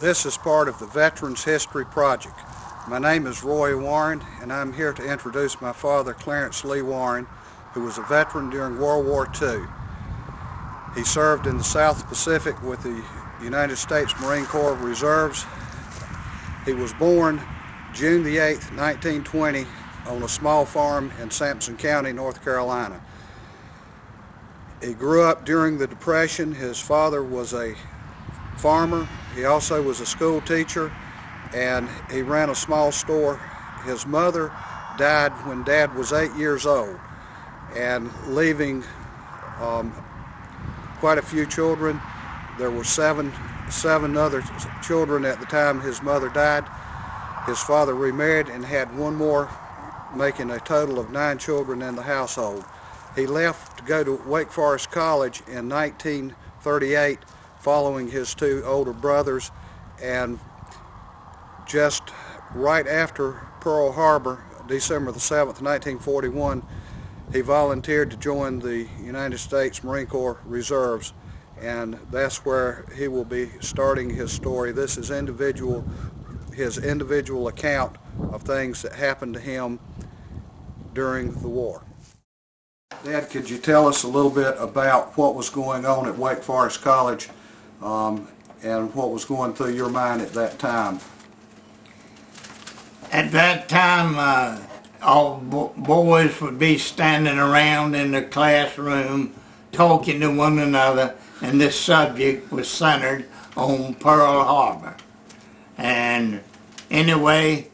This is part of the Veterans History Project. My name is Roy Warren, and I'm here to introduce my father, Clarence Lee Warren, who was a veteran during World War II. He served in the South Pacific with the United States Marine Corps Reserves. He was born June the 8th, 1920, on a small farm in Sampson County, North Carolina. He grew up during the Depression. His father was a farmer. He also was a school teacher, and he ran a small store. His mother died when Dad was 8 years old, and leaving quite a few children. There were seven other children at the time his mother died. His father remarried and had one more, making a total of 9 children in the household. He left to go to Wake Forest College in 1938, following his 2 older brothers, and just right after Pearl Harbor, December the 7th, 1941, he volunteered to join the United States Marine Corps Reserves, and that's where he will be starting his story. This is his individual account of things that happened to him during the war. Dad, could you tell us a little bit about what was going on at Wake Forest College and what was going through your mind at that time? At that time, all boys would be standing around in the classroom talking to one another, and this subject was centered on Pearl Harbor. And anyway,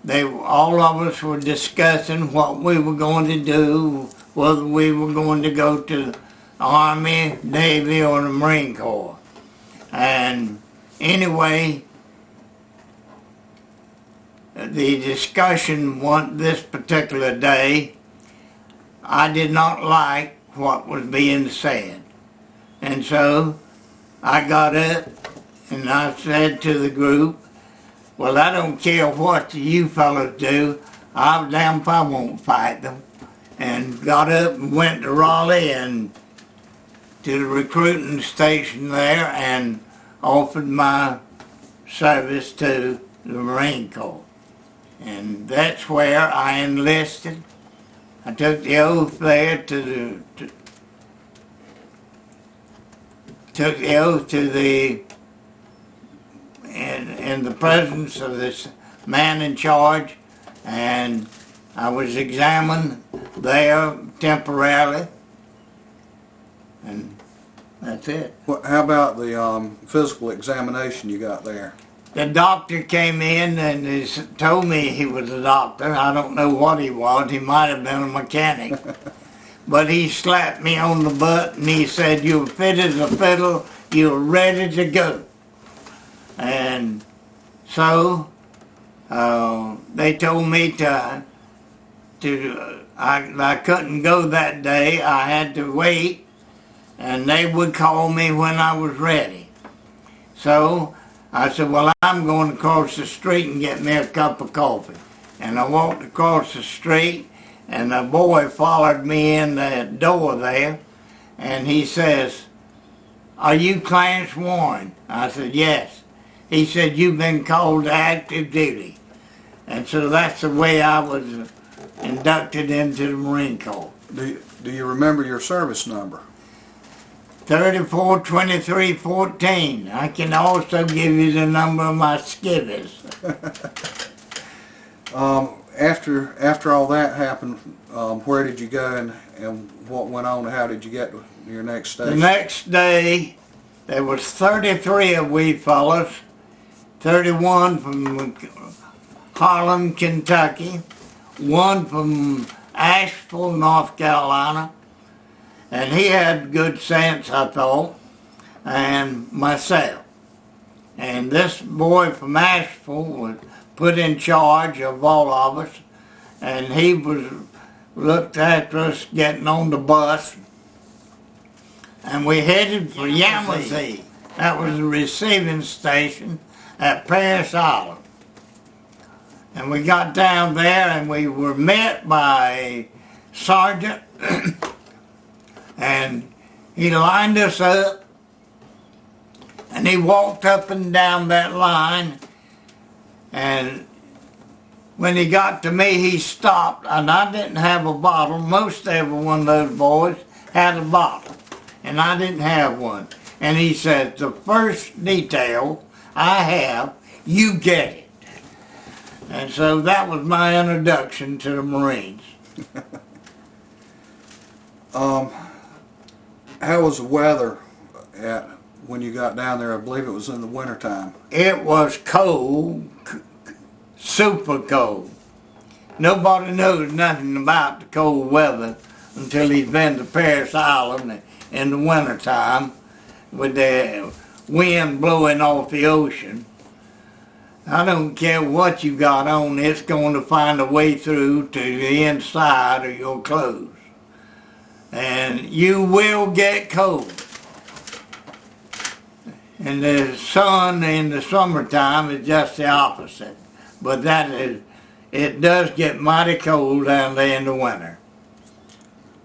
all of us were discussing what we were going to do, whether we were going to go to the Army, Navy, or the Marine Corps. And anyway, the discussion this particular day, I did not like what was being said. And so I got up and I said to the group, well, I don't care what you fellas do, I'm damn if I won't fight them. And got up and went to Raleigh and to the recruiting station there and offered my service to the Marine Corps. And that's where I enlisted. I took the oath there in the presence of this man in charge, and I was examined there temporarily, and that's it. How about the physical examination you got there? The doctor came in and he told me he was a doctor. I don't know what he was. He might have been a mechanic. But he slapped me on the butt and he said, "You're fit as a fiddle. You're ready to go." And so they told me I couldn't go that day. I had to wait, and they would call me when I was ready. So I said, well, I'm going across the street and get me a cup of coffee. And I walked across the street, and a boy followed me in the door there, and he says, "Are you Clarence Warren?" I said, "Yes." He said, "You've been called to active duty." And so that's the way I was inducted into the Marine Corps. Do you remember your service number? 342314. I can also give you the number of my skivvies. After all that happened, where did you go and what went on? How did you get to your next station? The next day, there was 33 of we fellas, 31 from Harlem, Kentucky, 1 from Asheville, North Carolina, and he had good sense, I thought, and myself. And this boy from Asheville was put in charge of all of us, and he looked after us getting on the bus, and we headed for Yamazee. That was the receiving station at Paris Island. And we got down there and we were met by a sergeant and he lined us up and And he walked up and down that line, and when he got to me, he stopped, and I didn't have a bottle. Most every one of those boys had a bottle, and I didn't have one. And he said, the first detail I have, you get it. And so that was my introduction to the Marines. How was the weather when you got down there? I believe it was in the wintertime. It was cold, super cold. Nobody knows nothing about the cold weather until he's been to Paris Island in the wintertime with the wind blowing off the ocean. I don't care what you got on, it's going to find a way through to the inside of your clothes. And you will get cold. And the sun in the summertime is just the opposite. But it does get mighty cold down there in the winter.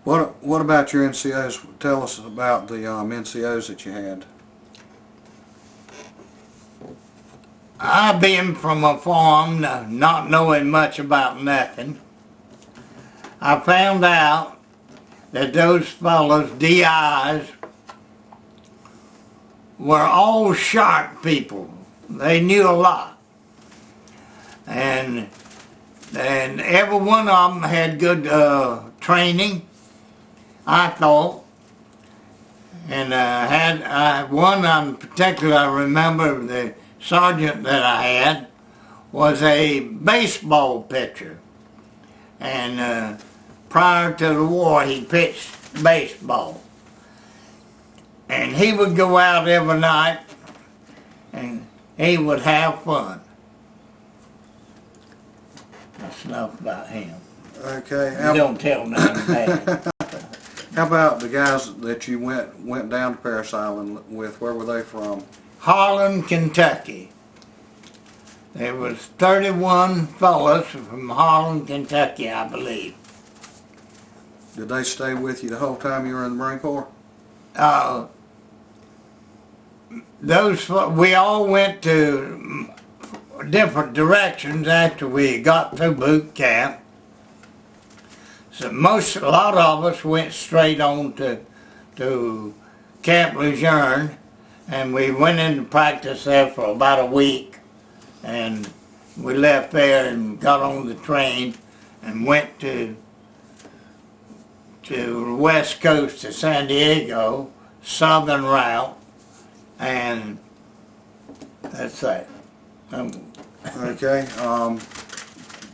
What about your NCOs? Tell us about the NCOs that you had. I been from a farm not knowing much about nothing. I found out that those fellows, DIs, were all sharp people. They knew a lot. And every one of them had good training, I thought. And one in particular, I remember the sergeant that I had was a baseball pitcher. And prior to the war, he pitched baseball. And he would go out every night and he would have fun. That's enough about him. Okay. You don't tell nothing bad. How about the guys that you went down to Paris Island with? Where were they from? Harlan, Kentucky. There was 31 fellows from Harlan, Kentucky, I believe. Did they stay with you the whole time you were in the Marine Corps? We all went to different directions after we got through boot camp. So a lot of us went straight on to Camp Lejeune, and we went into practice there for about a week, and we left there and got on the train and went to the west coast to San Diego, southern route, and that's that. Okay.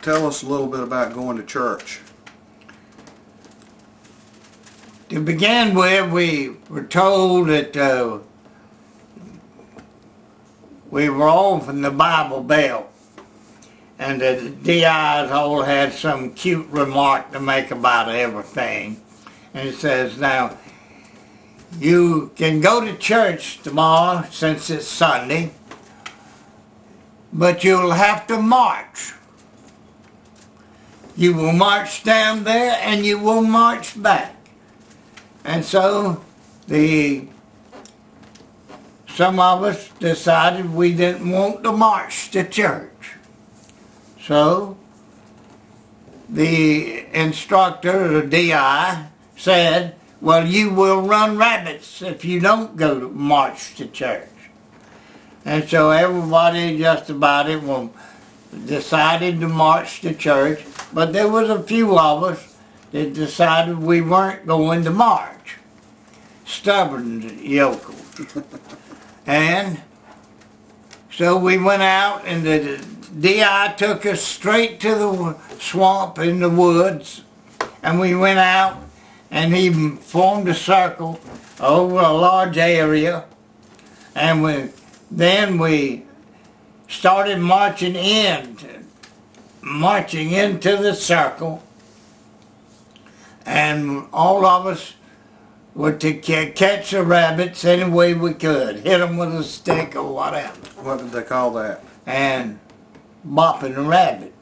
Tell us a little bit about going to church. To begin with, we were told that we were all from the Bible Belt, and the DIs all had some cute remark to make about everything. And it says, now, you can go to church tomorrow since it's Sunday, but you'll have to march. You will march down there and you will march back. And so some of us decided we didn't want to march to church. So the instructor, the DI, said, well, you will run rabbits if you don't go to march to church. And so everybody just about it decided to march to church, but there was a few of us that decided we weren't going to march. Stubborn yokels. And so we went out, and the DI took us straight to the swamp in the woods, and we went out, and he formed a circle over a large area, and then we started marching into the circle, and all of us were to catch the rabbits any way we could, hit them with a stick or whatever. What did they call that? And bopping the rabbit.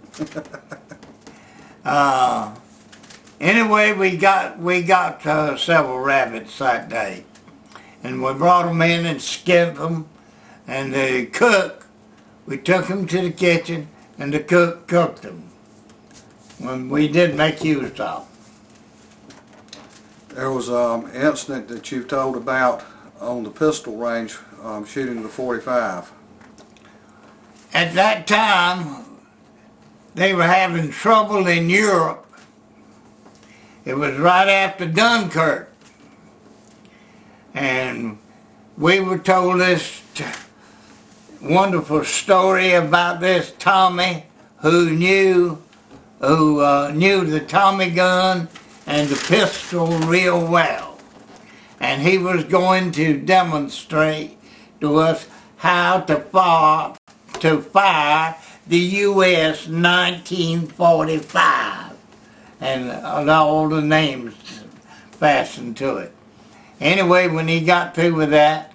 Anyway, we got several rabbits that day, and we brought them in and skinned them And the cook, we took him to the kitchen, and the cook cooked them. When we did make use of. There was an incident that you've told about on the pistol range, shooting the .45. At that time, they were having trouble in Europe. It was right after Dunkirk. And we were told this wonderful story about this Tommy who knew the Tommy gun and the pistol real well. And he was going to demonstrate to us how to fire the U.S. 1945. And all the names fastened to it. Anyway, when he got through with that,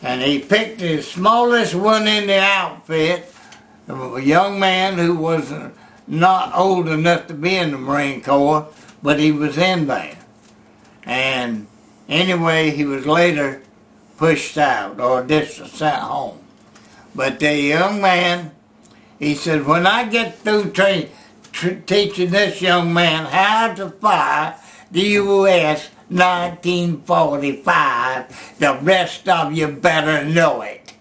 and he picked the smallest one in the outfit, a young man who was not old enough to be in the Marine Corps, but he was in there. And anyway, he was later pushed out or just sent home. But the young man, he said, when I get through teaching this young man how to fire the U.S. 1945, the rest of you better know it.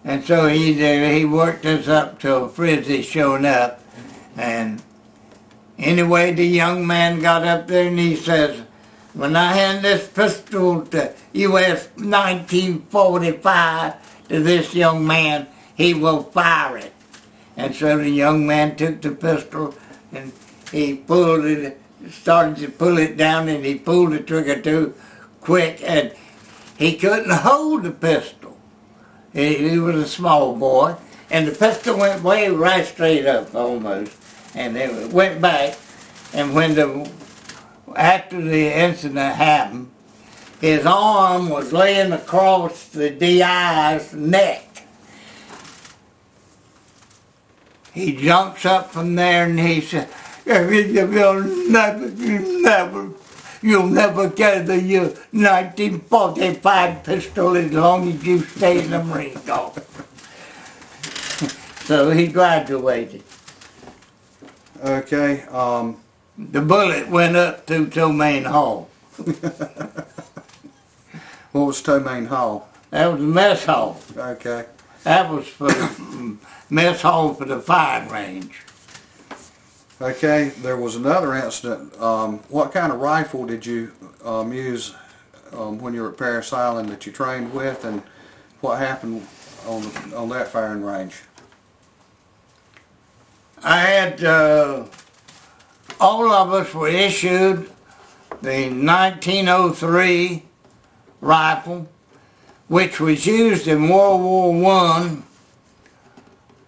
And so he worked us up till Frizzy showed up. And anyway, the young man got up there and he says, when I hand this pistol to U.S. 1945 to this young man, he will fire it. And so the young man took the pistol and he pulled it, started to pull it down, and he pulled the trigger too quick, and he couldn't hold the pistol. He was a small boy, and the pistol went way right straight up almost, and then it went back. And after the incident happened, his arm was laying across the DI's neck. He jumps up from there and he said, you'll never get the 1945 pistol as long as you stay in the Marine Corps. So he graduated. Okay. The bullet went up through Tomaine Hall. What was Tomaine Hall? That was the mess hall. Okay. That was for the mess hall for the firing range. Okay, there was another incident. What kind of rifle did you use when you were at Parris Island that you trained with, and what happened on that firing range? I had, all of us were issued the 1903 rifle, which was used in World War I,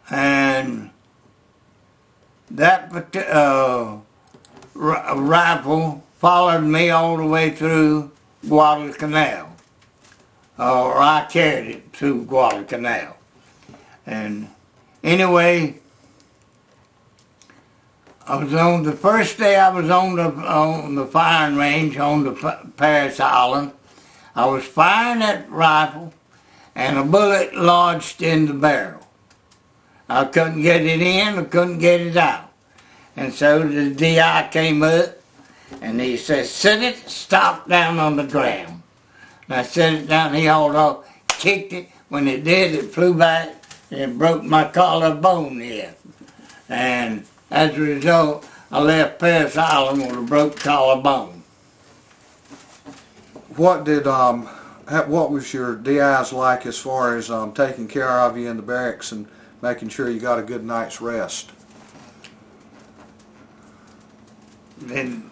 and that rifle followed me all the way through Guadalcanal, or I carried it through Guadalcanal. And anyway, the first day I was on the firing range on the Parris Island. I was firing that rifle, and a bullet lodged in the barrel. I couldn't get it in, I couldn't get it out. And so the DI came up, and he said, "Sit it, stop down on the ground." And I set it down, he hauled off, kicked it. When it did, it flew back, and it broke my collarbone here. And as a result, I left Parris Island with a broke collarbone. What was your DIs like as far as taking care of you in the barracks and making sure you got a good night's rest? Then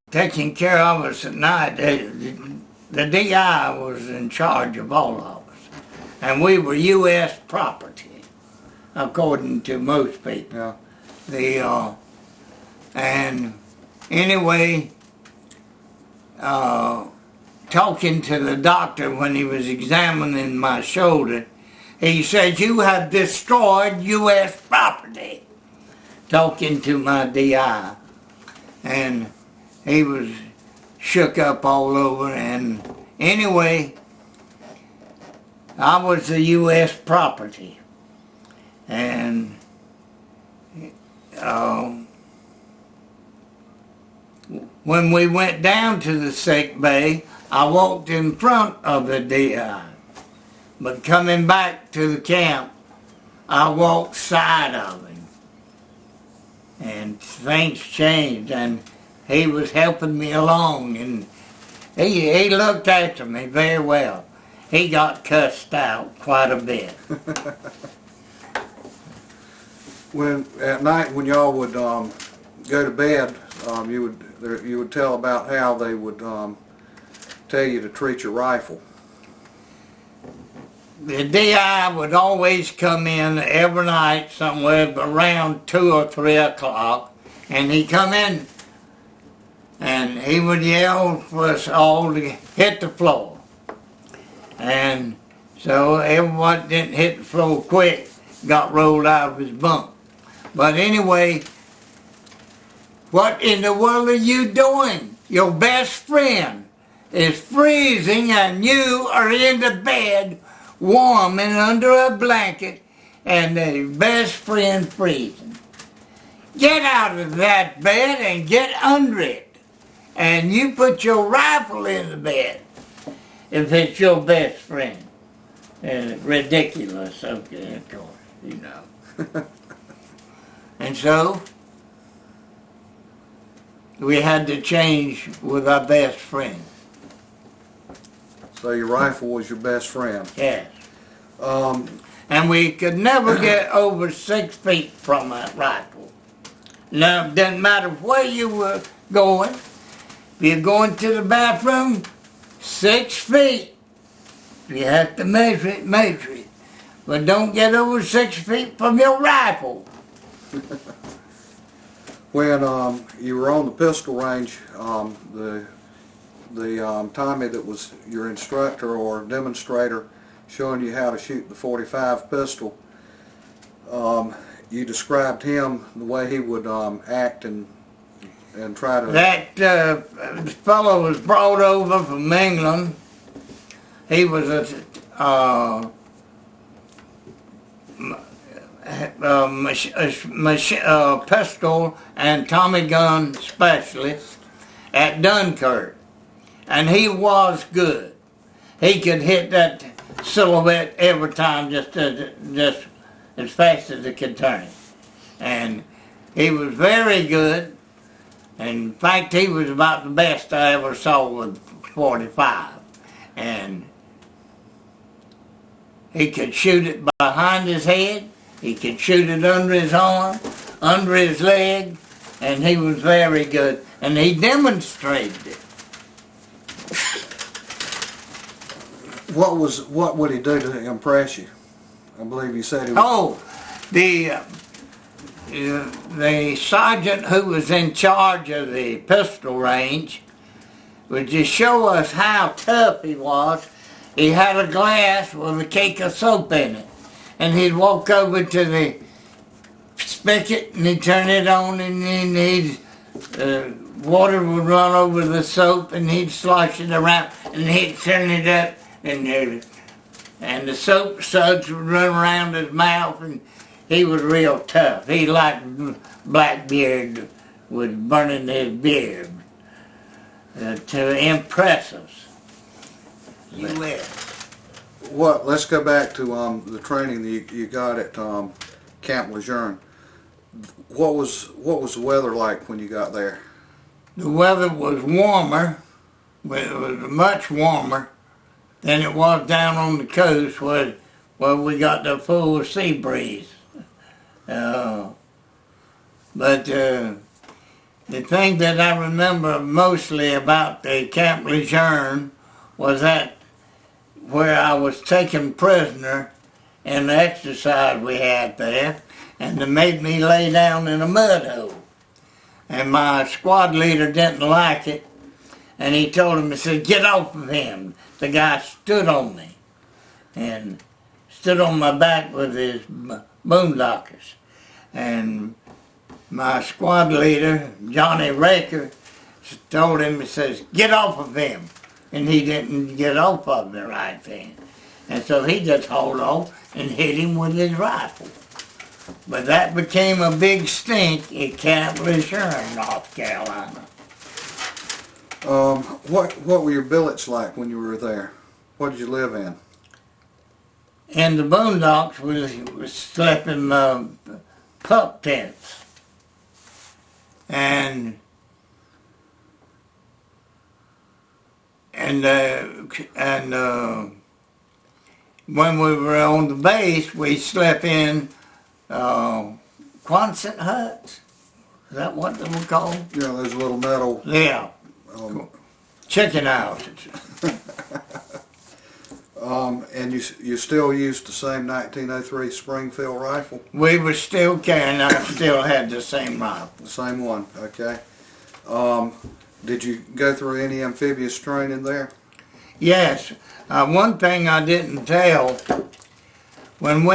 taking care of us at night, the DI was in charge of all of us. And we were U.S. property, according to most people. Yeah. And anyway, talking to the doctor when he was examining my shoulder, he said, "You have destroyed U.S. property," talking to my DI. And he was shook up all over. And anyway, I was the U.S. property. And when we went down to the sick bay, I walked in front of the DI. But coming back to the camp, I walked side of him. And things changed, and he was helping me along, and he looked after me very well. He got cussed out quite a bit. When at night, when y'all would go to bed, you would tell about how they would tell you to treat your rifle. The DI would always come in every night somewhere around 2 or 3 o'clock, and he'd come in and he would yell for us all to hit the floor. And so everyone didn't hit the floor quick got rolled out of his bunk. But anyway, what in the world are you doing? Your best friend is freezing and you are in the bed warm and under a blanket and the best friend freezing. Get out of that bed and get under it. And you put your rifle in the bed if it's your best friend. And ridiculous, okay, of course, you know. And so, we had to change with our best friend. So your rifle was your best friend. Yes. And we could never get over 6 feet from that rifle. Now, it doesn't matter where you were going. If you're going to the bathroom, 6 feet. If you have to measure it, measure it. But don't get over 6 feet from your rifle. When you were on the pistol range, Tommy that was your instructor or demonstrator showing you how to shoot the .45 pistol, you described him, the way he would act and try to... That fellow was brought over from England. He was a pistol and Tommy gun specialist at Dunkirk, and he was good. He could hit that silhouette every time just as fast as it could turn it, and he was very good. In fact, he was about the best I ever saw with .45, and he could shoot it behind his head. He could shoot it under his arm, under his leg, and he was very good. And he demonstrated it. What would he do to impress you? I believe you said he was... Oh, the sergeant who was in charge of the pistol range would just show us how tough he was. He had a glass with a cake of soap in it. And he'd walk over to the spigot and he'd turn it on, and then water would run over the soap and he'd slosh it around and he'd turn it up, and the soap suds would run around his mouth, and he was real tough. He liked Blackbeard with burning his beard to impress us. You will. Let's go back to the training that you got at Camp Lejeune. What was the weather like when you got there? The weather was warmer. It was much warmer than it was down on the coast where we got the full sea breeze. But the thing that I remember mostly about the Camp Lejeune was that where I was taken prisoner and the exercise we had there, and they made me lay down in a mud hole. And my squad leader didn't like it, and he told him, he said, "Get off of him." The guy stood on me and stood on my back with his boomlockers. And my squad leader, Johnny Raker, told him, he says, "Get off of him." And he didn't get off of me right then. And so he just hauled off and hit him with his rifle. But that became a big stink at Camp Lucerne, North Carolina. What were your billets like when you were there? What did you live in? In the boondocks, we slept in pup tents. And when we were on the base, we slept in Quonset huts. Is that what they were called? Yeah, those little metal. Yeah. Chicken houses. And you still used the same 1903 Springfield rifle? We were still carrying, I still had the same rifle. The same one, okay. Did you go through any amphibious training there? Yes. One thing I didn't tell, when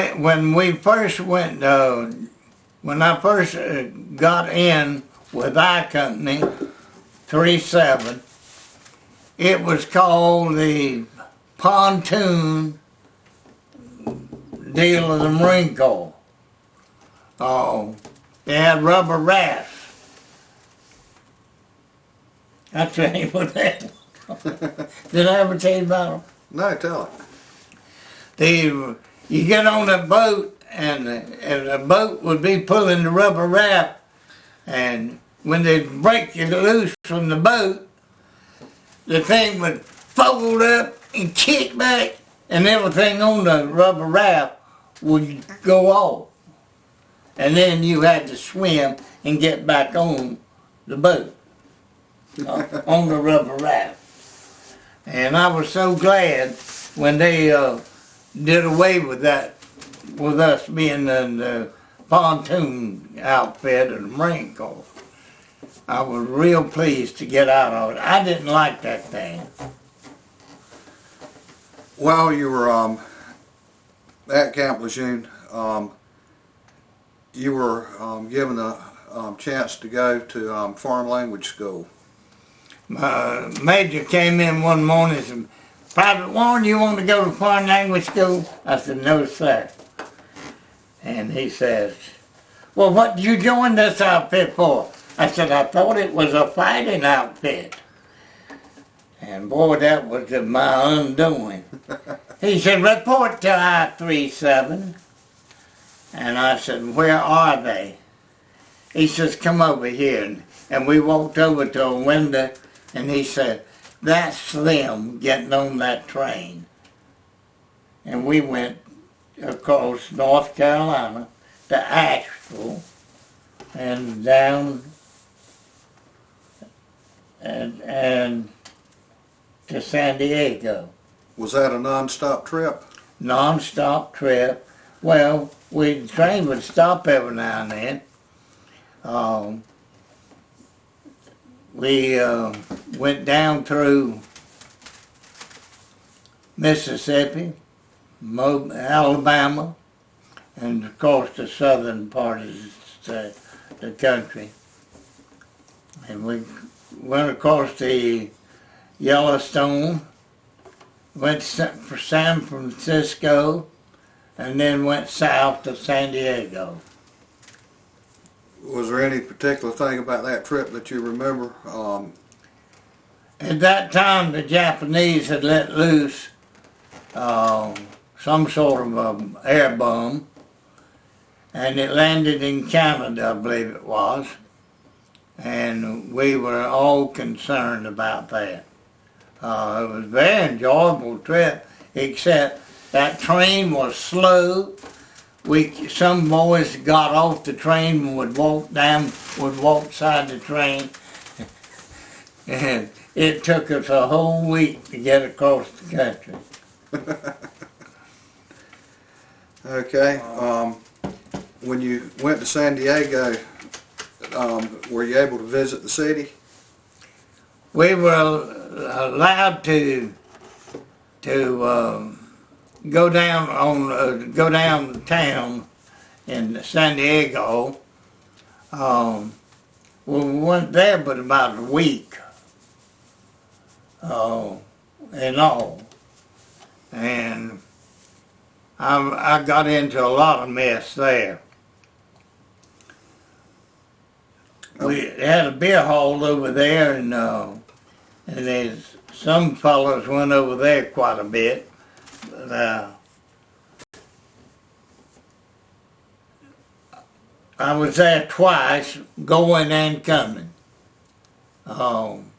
we first went, when I first got in with I Company, 37, it was called the pontoon deal of the Marine Corps. They had rubber rafts. That's the name of that. Did I ever tell you about them? No, tell it. You get on a boat, and the boat would be pulling the rubber raft, and when they break you loose from the boat, the thing would fold up and kick back, and everything on the rubber raft would go off. And then you had to swim and get back on the boat, on the rubber raft. And I was so glad when they did away with that, with us being in the pontoon outfit of the Marine Corps. I was real pleased to get out of it. I didn't like that thing. While you were at Camp Lejeune, you were given a chance to go to foreign language school. Major came in one morning and said, "Private Warren, you want to go to foreign language school?" I said, "No, sir." And he says, "Well, what did you join this outfit for?" I said, "I thought it was a fighting outfit." And boy, that was my undoing. He said, "Report to I-37. And I said, "Where are they?" He says, "Come over here." And we walked over to a window, and he said, "That's them getting on that train." And we went across North Carolina to Asheville and down and to San Diego. Was that a non-stop trip? Non-stop trip. Well, the train would stop every now and then. We went down through Mississippi, Alabama, and of course the southern part of the country. And we went across the Yellowstone, went for San Francisco, and then went south to San Diego. Was there any particular thing about that trip that you remember? At that time, the Japanese had let loose some sort of air bomb, and it landed in Canada, I believe it was, and we were all concerned about that. It was a very enjoyable trip, except that train was slow. Some boys got off the train and would walk side the train. And it took us a whole week to get across the country. Okay. When you went to San Diego, were you able to visit the city? We were allowed to go downtown in San Diego. We weren't there but about a week in all. And I got into a lot of mess there. We had a beer hall over there, and there's some fellows went over there quite a bit. But, I was there twice, going and coming. And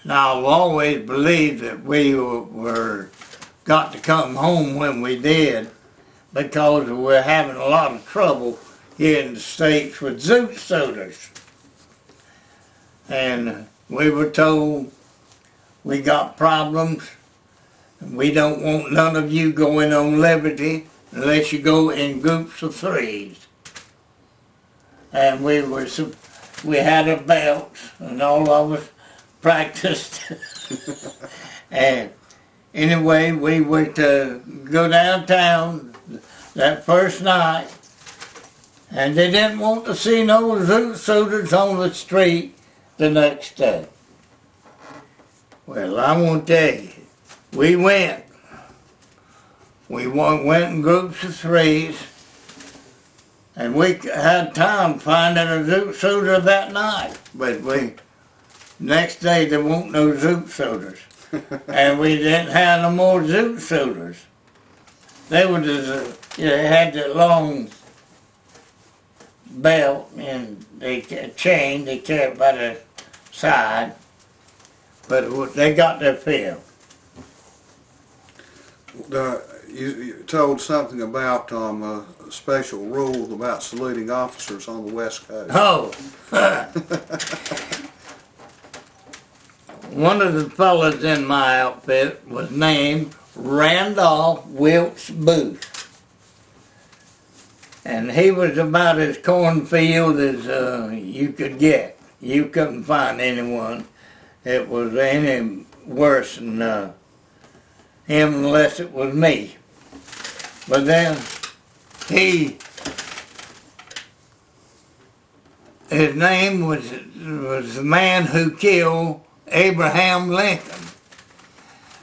I've always believed that we were got to come home when we did, because we're having a lot of trouble here in the States with zoot suitors. And we were told we got problems, and we don't want none of you going on liberty unless you go in groups of threes. And we had our belts, and all of us practiced. And anyway, we were to go downtown that first night, and they didn't want to see no zoot suitors on the street the next day. Well, I want to tell you, we went. We went in groups of threes, and we had time finding a zoot suiter that night. But next day there weren't no zoot suiters, and we didn't have no more zoot suiters. They were just, they had that long belt and chain they carried by the side, but they got their fill. You told something about a special rule about saluting officers on the West Coast. Oh, one of the fellas in my outfit was named Randolph Wilkes Booth. And he was about as cornfield as you could get. You couldn't find anyone that was any worse than him unless it was me. But then his name was the man who killed Abraham Lincoln.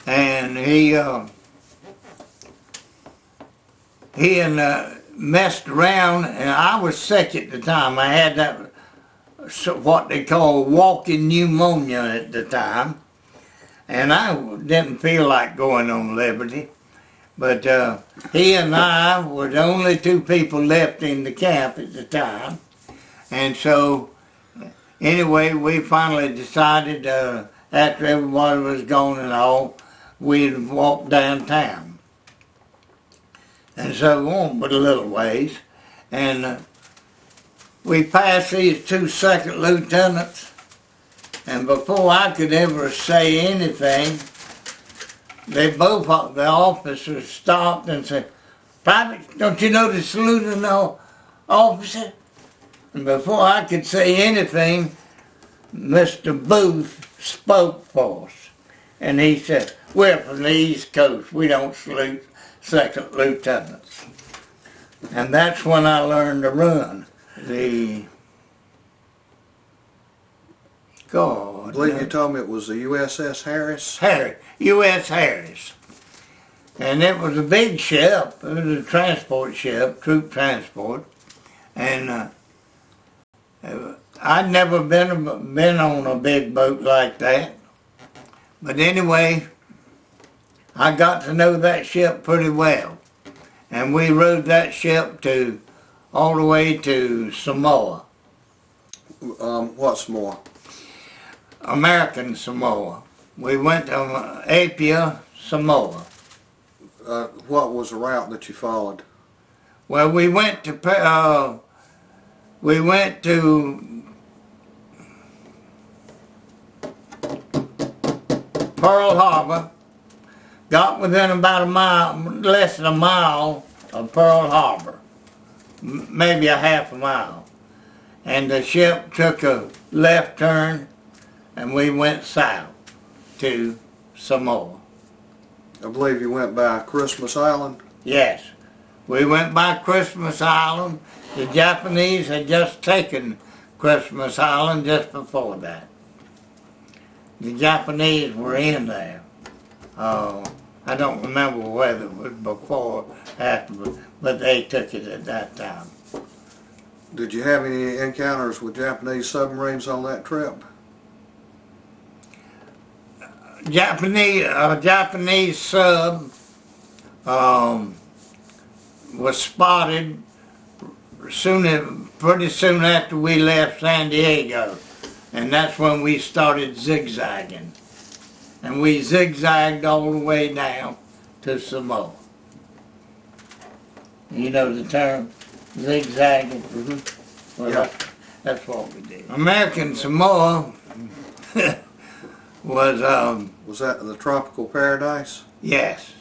And he messed around, and I was sick at the time. I had that, what they call walking pneumonia at the time, and I didn't feel like going on liberty. But he and I were the only two people left in the camp at the time. And so, anyway, we finally decided, after everybody was gone and all, we'd walk downtown. And so we went but a little ways, and we passed these two second lieutenants, and before I could ever say anything, the officers stopped and said, "Private, don't you know to salute an officer?" And before I could say anything, Mr. Booth spoke for us. And he said, "We're from the East Coast. We don't salute second lieutenants." And that's when I learned to run. I believe you told me it was the USS Harris? U.S. Harris. And it was a big ship. It was a transport ship, troop transport. And I'd never been on a big boat like that. But anyway, I got to know that ship pretty well. And we rode that ship all the way to Samoa. What Samoa? American Samoa. We went to Apia, Samoa. What was the route that you followed? Well, we went to Pearl Harbor, got within about a mile, less than a mile of Pearl Harbor, maybe a half a mile. And the ship took a left turn, and we went south to Samoa. I believe you went by Christmas Island? Yes. We went by Christmas Island. The Japanese had just taken Christmas Island just before that. The Japanese were in there. I don't remember whether it was before or after, but they took it at that time. Did you have any encounters with Japanese submarines on that trip? Japanese sub was spotted pretty soon after we left San Diego, and that's when we started zigzagging, and we zigzagged all the way down to Samoa. You know the term, zigzagging? Mm-hmm. Well, Yeah. that's what we did. American Samoa was Was that the tropical paradise? yes.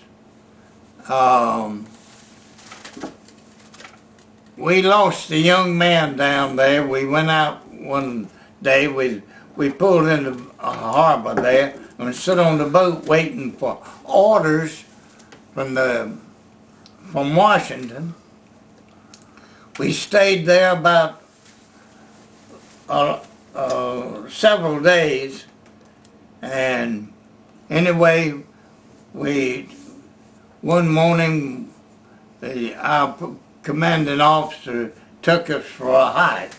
We lost a young man down there. We went out one day. We pulled into a harbor there and stood on the boat waiting for orders from Washington. We stayed there about several days, and anyway, one morning our commanding officer took us for a hike,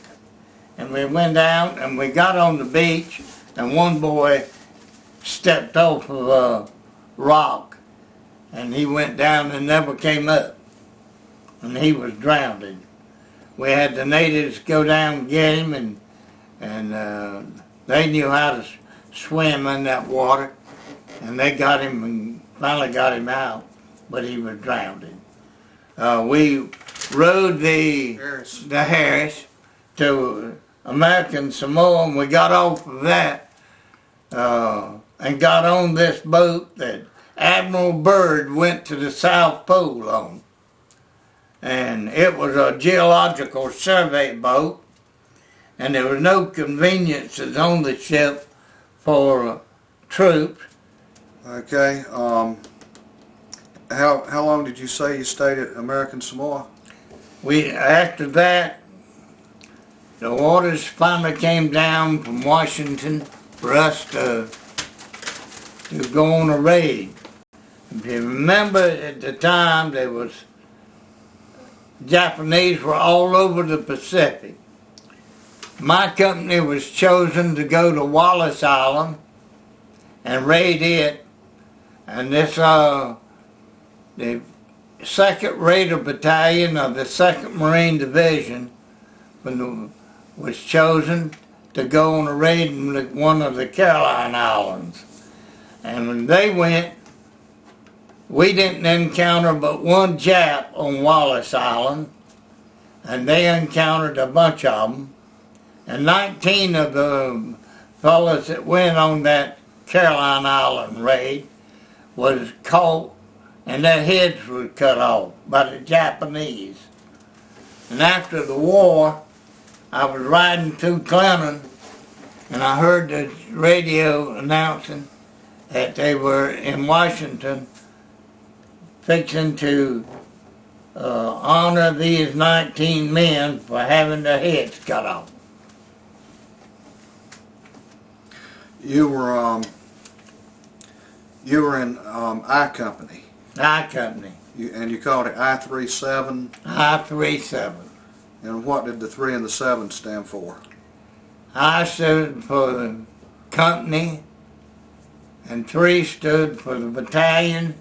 and we went out and we got on the beach, and one boy stepped off of a rock, and he went down and never came up, and he was drowned. We had the natives go down and get him, and they knew how to swim in that water, and they got him and finally got him out, but he was drowned. We rode the Harris to American Samoa, and we got off of that and got on this boat that Admiral Byrd went to the South Pole on. And it was a geological survey boat, and there were no conveniences on the ship for troops. Okay. How long did you say you stayed at American Samoa? After that, the orders finally came down from Washington for us to go on a raid. If you remember, at the time, Japanese were all over the Pacific. My company was chosen to go to Wallis Island and raid it, and this the 2nd Raider Battalion of the 2nd Marine Division was chosen to go on a raid in one of the Caroline Islands. And when they went, we didn't encounter but one Jap on Wallis Island, and they encountered a bunch of them. And 19 of the fellas that went on that Caroline Island raid was caught, and their heads were cut off by the Japanese. And after the war, I was riding through Clinton, and I heard the radio announcing that they were in Washington fixing to honor these 19 men for having their heads cut off. You were in I Company. I Company. And you called it I-37. I-37. And what did the 3 and the 7 stand for? I stood for the company, and 3 stood for the battalion,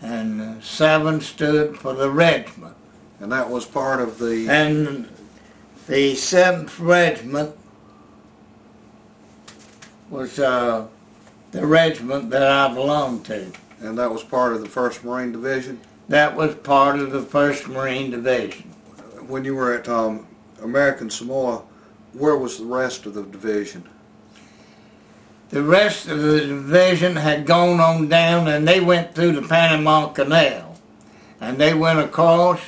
and 7 stood for the regiment. And that was part of the... And the 7th regiment was the regiment that I belonged to. And that was part of the 1st Marine Division? That was part of the 1st Marine Division. When you were at American Samoa, where was the rest of the division? The rest of the division had gone on down, and they went through the Panama Canal. And they went across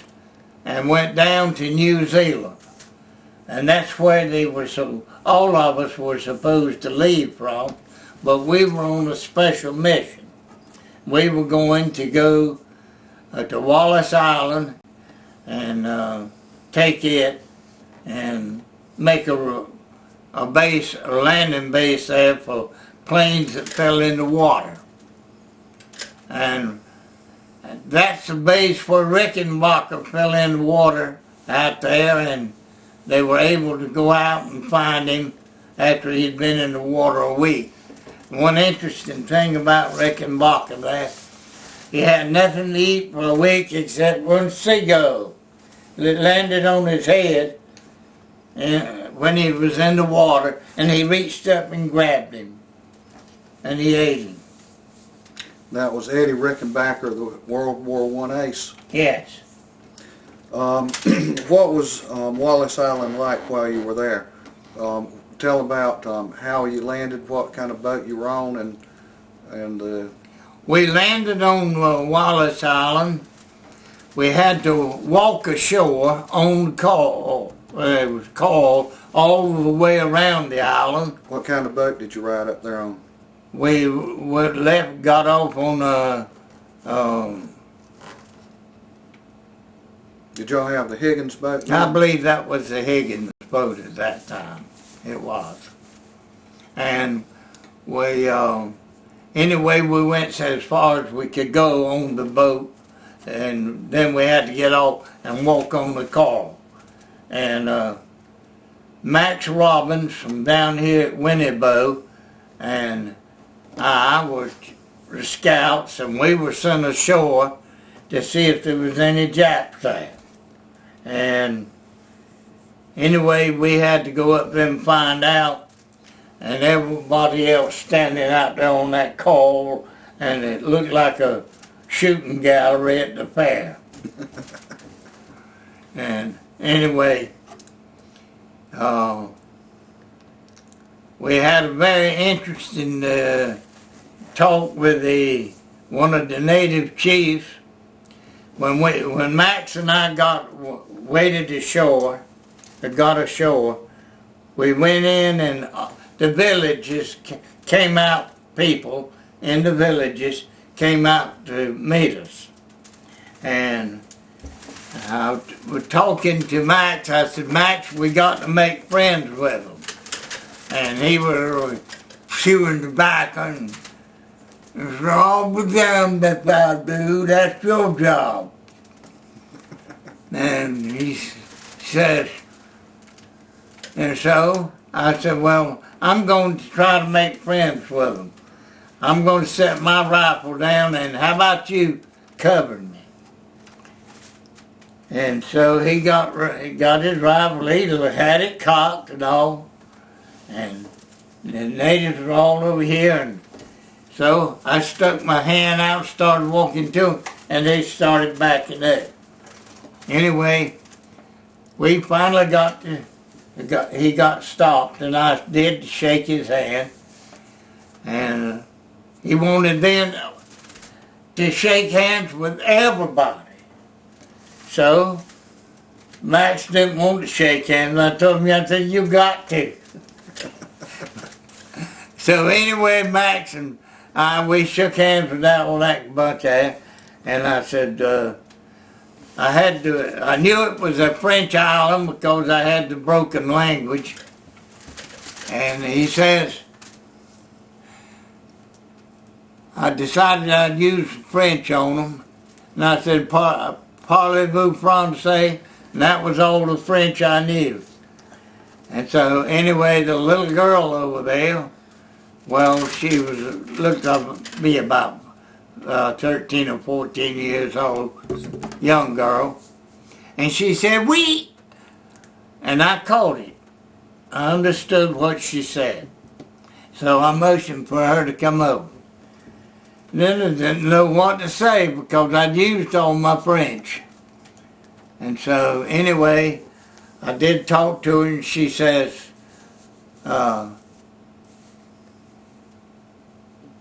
and went down to New Zealand. And that's where all of us were supposed to leave from, but we were on a special mission. We were going to go to Wallis Island and take it and make a landing base there for planes that fell in the water. And that's the base where Rickenbacker fell in the water out there, and they were able to go out and find him after he'd been in the water a week. One interesting thing about Rickenbacker there, he had nothing to eat for a week except one seagull that landed on his head when he was in the water, and he reached up and grabbed him, and he ate him. That was Eddie Rickenbacker, the World War I ace. Yes. What was Wallace Island like while you were there? Tell about how you landed, what kind of boat you were on, and We landed on Wallace Island. We had to walk ashore on the call. It was called all the way around the island. what kind of boat did you ride up there on? We got off on a. Did y'all have the Higgins boat? I believe that was the Higgins boat at that time. It was. And we, anyway, we went as far as we could go on the boat, and then we had to get off and walk on the car. And Max Robbins from down here at Winnebago and I were the scouts, and we were sent ashore to see if there was any Japs there. And anyway, we had to go up there and find out, and everybody else standing out there on that call, and it looked like a shooting gallery at the fair. And anyway, we had a very interesting talk with one of the native chiefs. When Max and I waded ashore, got ashore, we went in, and the villages came out, people in the villages came out to meet us. And I was talking to Max. I said, Max, we got to make friends with them. And he was chewing tobacco and it's all the damn that I do, that's your job. And he says, and so I said, well, I'm going to try to make friends with them. I'm going to set my rifle down, and how about you covering me? And so he got his rifle, he had it cocked and all, and the natives were all over here, and so I stuck my hand out, started walking to them, and they started backing up. Anyway, we finally he got stopped, and I did shake his hand, and he wanted then to shake hands with everybody. So Max didn't want to shake hands. I told him, I said, you got to. So anyway, Max and we shook hands with that bunch there, and I said, I knew it was a French island because I had the broken language. And he says, I decided I'd use French on them. And I said, parlez-vous français? And that was all the French I knew. And so anyway, the little girl over there, well, she looked up to be about 13 or 14 years old, young girl. And she said, oui. And I caught it. I understood what she said. So I motioned for her to come over. Then I didn't know what to say because I'd used all my French. And so anyway, I did talk to her, and she says,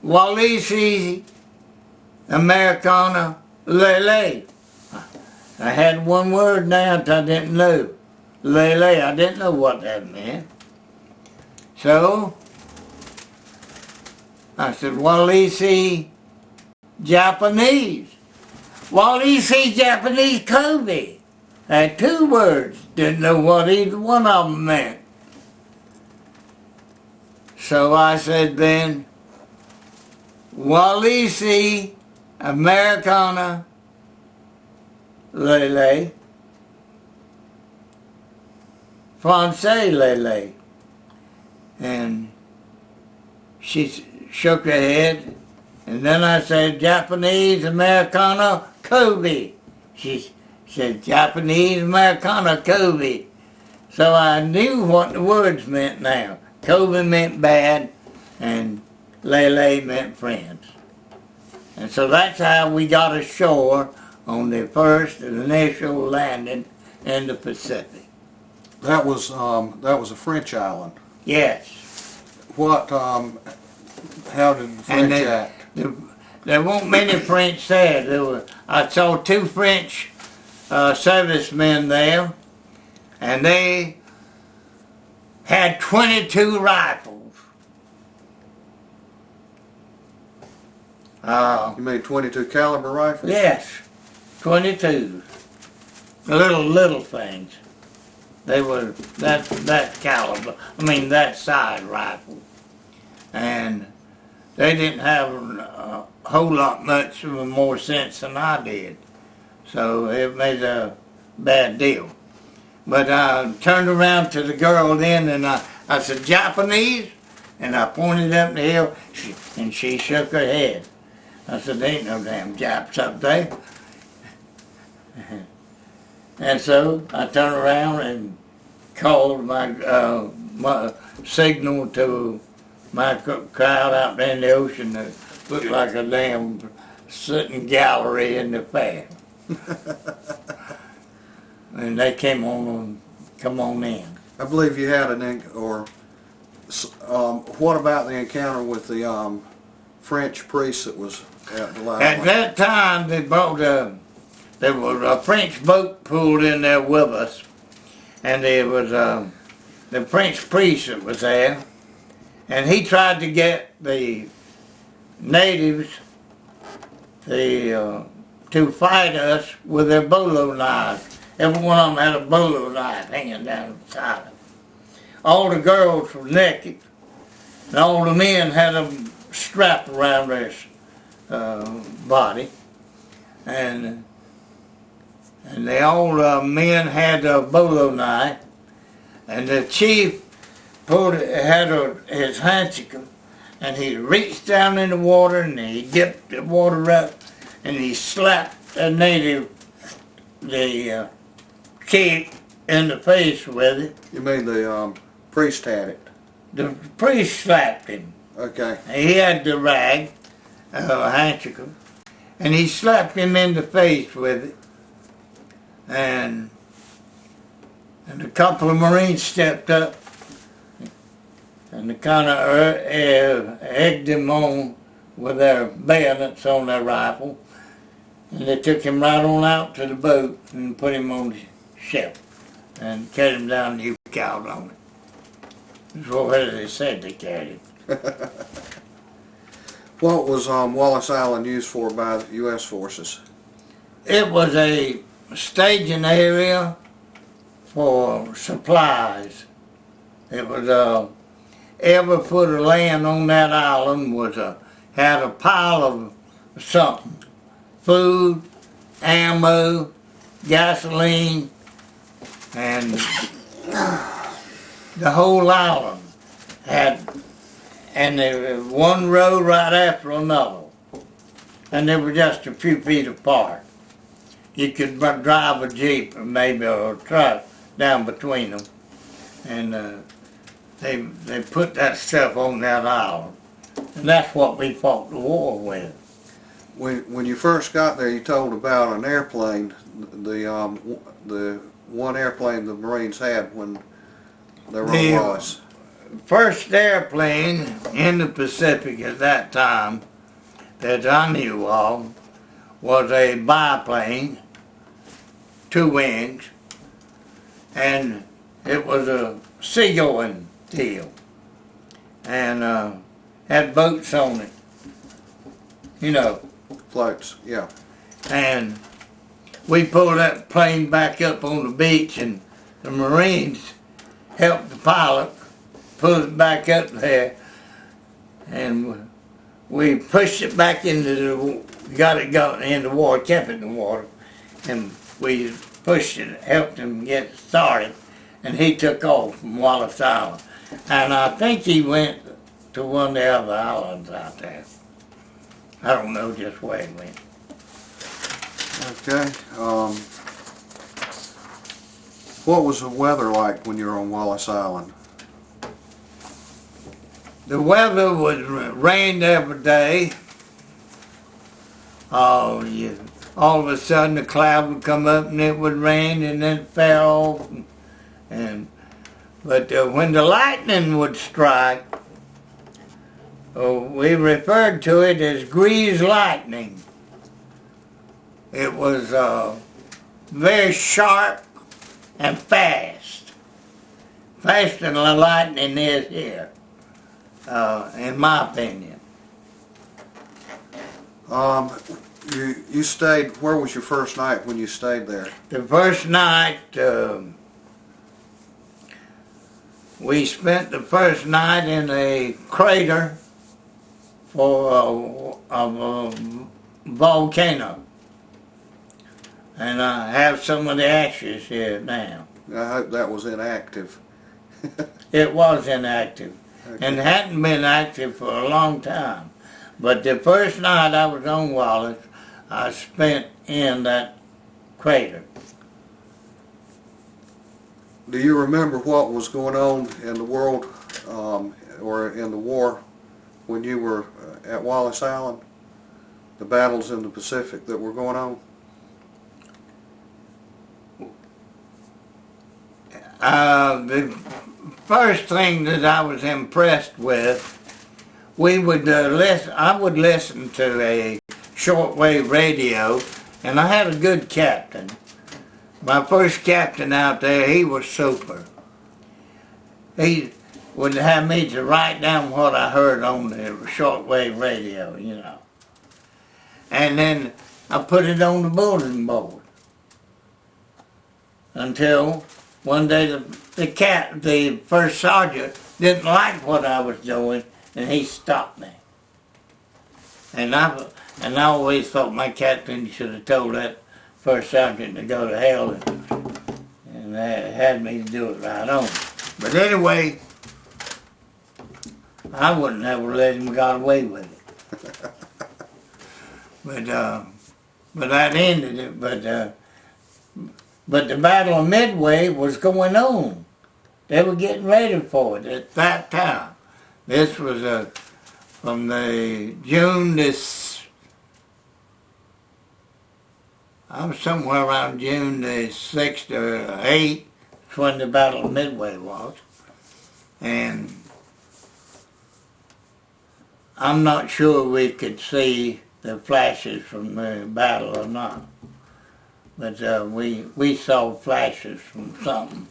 Walisi Americana Lele. I had one word now that I didn't know. Lele, I didn't know what that meant. So I said, Walisi Japanese. Walisi Japanese Kobe. I had two words, didn't know what either one of them meant. So I said then, Walisi Americana Lele, Francais Lele. And she shook her head, and then I said, Japanese Americana Kobe. She said, Japanese Americana Kobe. So I knew what the words meant now. Kobe meant bad, and Lele meant friends. And so that's how we got ashore on the first initial landing in the Pacific. That was a French island. Yes. What? How did the French act? There weren't many French there. I saw 2 French servicemen there, and they had 22 rifles. You mean 22 caliber rifles? Yes, 22. Little things. They were that caliber. I mean that size rifle, and they didn't have a whole lot much more sense than I did. So it made a bad deal. But I turned around to the girl then, and I said, Japanese? And I pointed up the hill, and she shook her head. I said, there ain't no damn Japs up there. And so I turned around and called my signal to my crowd out there in the ocean that looked like a damn sitting gallery in the fair. And they come on in. I believe you had what about the encounter with the French priest that was at the line? At that time, there was a French boat pulled in there with us, and there was the French priest that was there, and he tried to get the natives to fight us with their bolo knives. Every one of them had a bolo knife hanging down the side of them. All the girls were naked, and all the men had them strapped around their body, and they all men had a bolo knife, and the chief had his handkerchief, and he reached down in the water and he dipped the water up, and he slapped a native, the chief, in the face with it. You mean the priest had it? The priest slapped him. Okay. He had the rag, handkerchief, and he slapped him in the face with it. And a couple of Marines stepped up and they kind of egged him on with their bayonets on their rifle. And they took him right on out to the boat and put him on the ship and carried him down and you cowed on it. That's what they said they carried him. What was Wallace Island used for by the U.S. forces? It was a staging area for supplies. It was every foot of land on that island had a pile of something: food, ammo, gasoline, and the whole island had, and there was one road right after another, and they were just a few feet apart. You could drive a Jeep or maybe a truck down between them, and they put that stuff on that island, and that's what we fought the war with. When you first got there, you told about an airplane, the one airplane the Marines had when they were on Wallace. First airplane in the Pacific at that time that I knew of was a biplane, 2 wings, and it was a seagoing deal, and had boats on it, you know. Floats, yeah. And we pulled that plane back up on the beach, and the Marines helped the pilot pull it back up there, and we pushed it back into the, got it going in the water, kept it in the water, and we pushed it, helped him get started, and he took off from Wallace Island. And I think he went to one of the other islands out there. I don't know just where he went. Okay. What was the weather like when you were on Wallace Island? The weather was rained every day. All of a sudden the cloud would come up and it would rain and then it fell off. But when the lightning would strike, we referred to it as grease lightning. It was very sharp and fast. Faster than the lightning is here, in my opinion. You stayed, where was your first night when you stayed there? The first night, we spent the first night in a crater for a volcano. And I have some of the ashes here now. I hope that was inactive. It was inactive, Okay. and hadn't been active for a long time. But the first night I was on Wallace, I spent in that crater. Do you remember what was going on in the world or in the war when you were at Wallace Island? The battles in the Pacific that were going on? The first thing that I was impressed with, we would I would listen to a shortwave radio, and I had a good captain. My first captain out there, he was super. He would have me to write down what I heard on the shortwave radio, you know. And then I put it on the bulletin board. Until one day the first sergeant didn't like what I was doing, and he stopped me. And I always thought my captain should have told that first sergeant to go to hell, and had me to do it right on. But anyway, I wouldn't have let him got away with it. But that ended it. But the Battle of Midway was going on. They were getting ready for it at that time. This was from the June this. I was somewhere around June the 6th or 8th when the Battle of Midway was. And I'm not sure we could see the flashes from the battle or not. But we saw flashes from something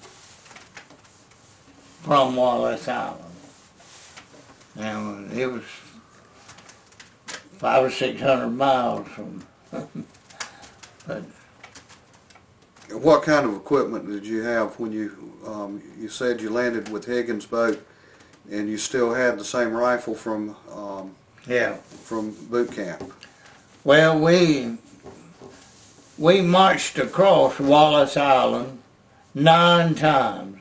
from Wallace Island. And it was 500 or 600 miles from. But what kind of equipment did you have when you said you landed with Higgins' boat, and you still had the same rifle from boot camp? Well, we marched across Wallace Island 9 times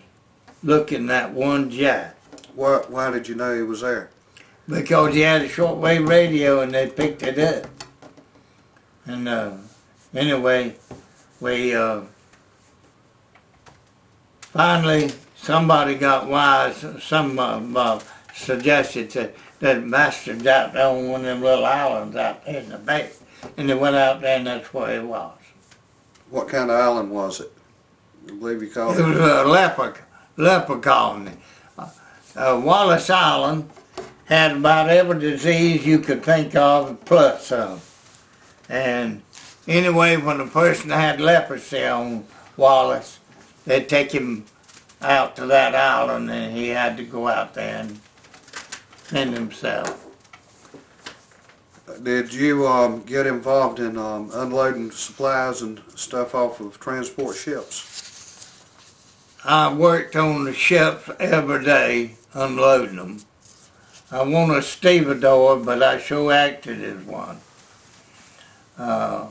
looking at one jack. Why did you know he was there? Because he had a shortwave radio and they picked it up. And anyway, we finally somebody got wise. Some suggested that bastards out there on one of them little islands out there in the bay. And they went out there and that's where it was. What kind of island was it? I believe you called It was a leper colony. Wallace Island had about every disease you could think of plus some. And anyway, when a person had leprosy on Wallace, they'd take him out to that island and he had to go out there and clean himself. Did you get involved in unloading supplies and stuff off of transport ships? I worked on the ships every day, unloading them. I want a stevedore, but I sure acted as one. I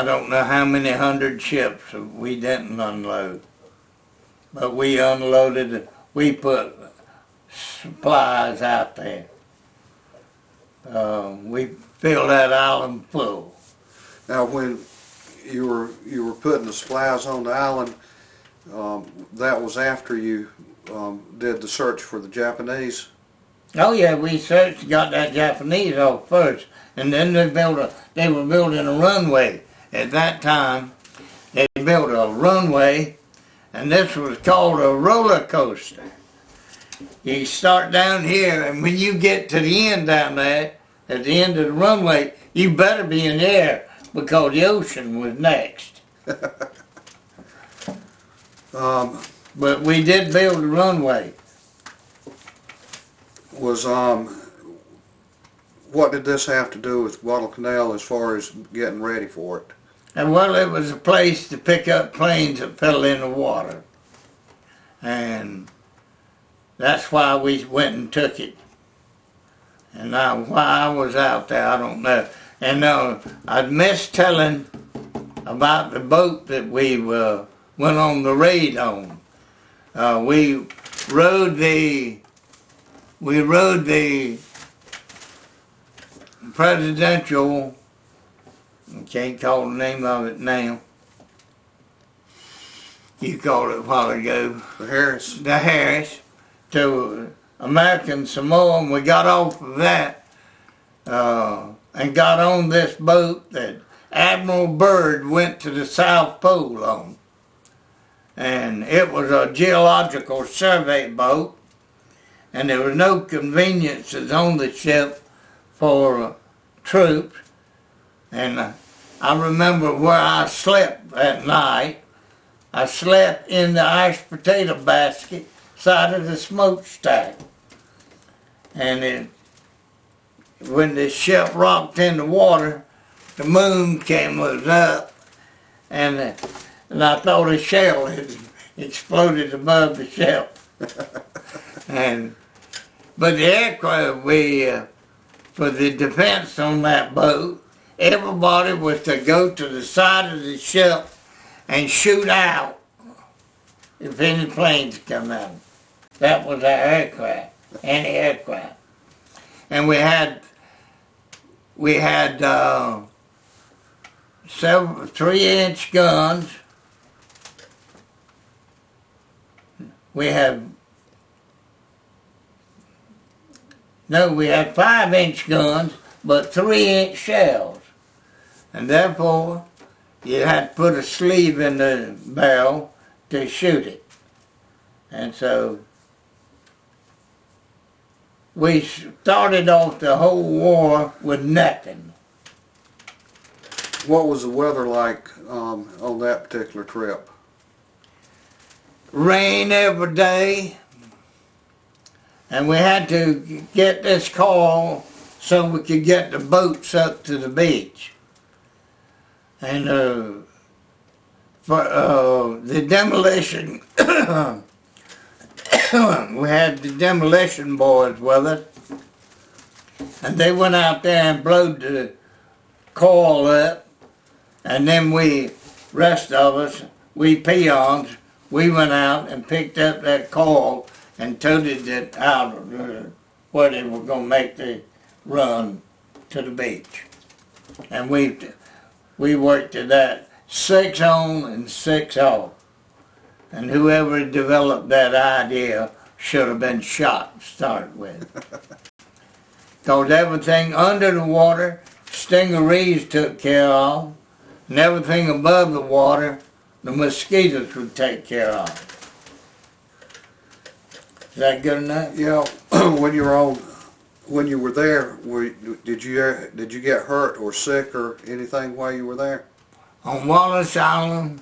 don't know how many hundred ships we didn't unload, but we unloaded, we put supplies out there. We filled that island full. Now, when you were putting the supplies on the island, that was after you did the search for the Japanese. Oh yeah, we searched, got that Japanese off first, and then they were building a runway. At that time, they built a runway, and this was called a roller coaster. You start down here, and when you get to the end down there, at the end of the runway, you better be in the air, because the ocean was next. But we did build a runway. What did this have to do with Guadalcanal as far as getting ready for it? And well, it was a place to pick up planes that fell in the water. And that's why we went and took it. And now, why I was out there, I don't know. And I'd missed telling about the boat that we went on the raid on. We rode the presidential, I can't call the name of it now. You called it a while ago. The Harris. The Harris to American Samoa, and we got off of that and got on this boat that Admiral Byrd went to the South Pole on. And it was a geological survey boat, and there were no conveniences on the ship for troops. And I remember where I slept that night. I slept in the iced potato basket side of the smokestack. And when the ship rocked in the water, the moon was up, and I thought a shell had exploded above the ship. But the aircraft, for the defense on that boat, everybody was to go to the side of the ship and shoot out if any planes come out. That was our aircraft, anti-aircraft. And we had several 3-inch guns. We had 5-inch guns, but 3-inch shells. And therefore, you had to put a sleeve in the barrel to shoot it. And so, we started off the whole war with nothing. What was the weather like on that particular trip? Rain every day. And we had to get this call so we could get the boats up to the beach. And for the demolition, we had the demolition boys with us. And they went out there and blowed the coil up. And then rest of us, we peons, we went out and picked up that coil and toted it out of where they were going to make the run to the beach. And we worked at that 6 on and 6 off. And whoever developed that idea should have been shot to start with. Because everything under the water, stingarees took care of, and everything above the water, the mosquitoes would take care of. Is that good enough? Yeah. When you were there, did you get hurt or sick or anything while you were there? On Wallace Island,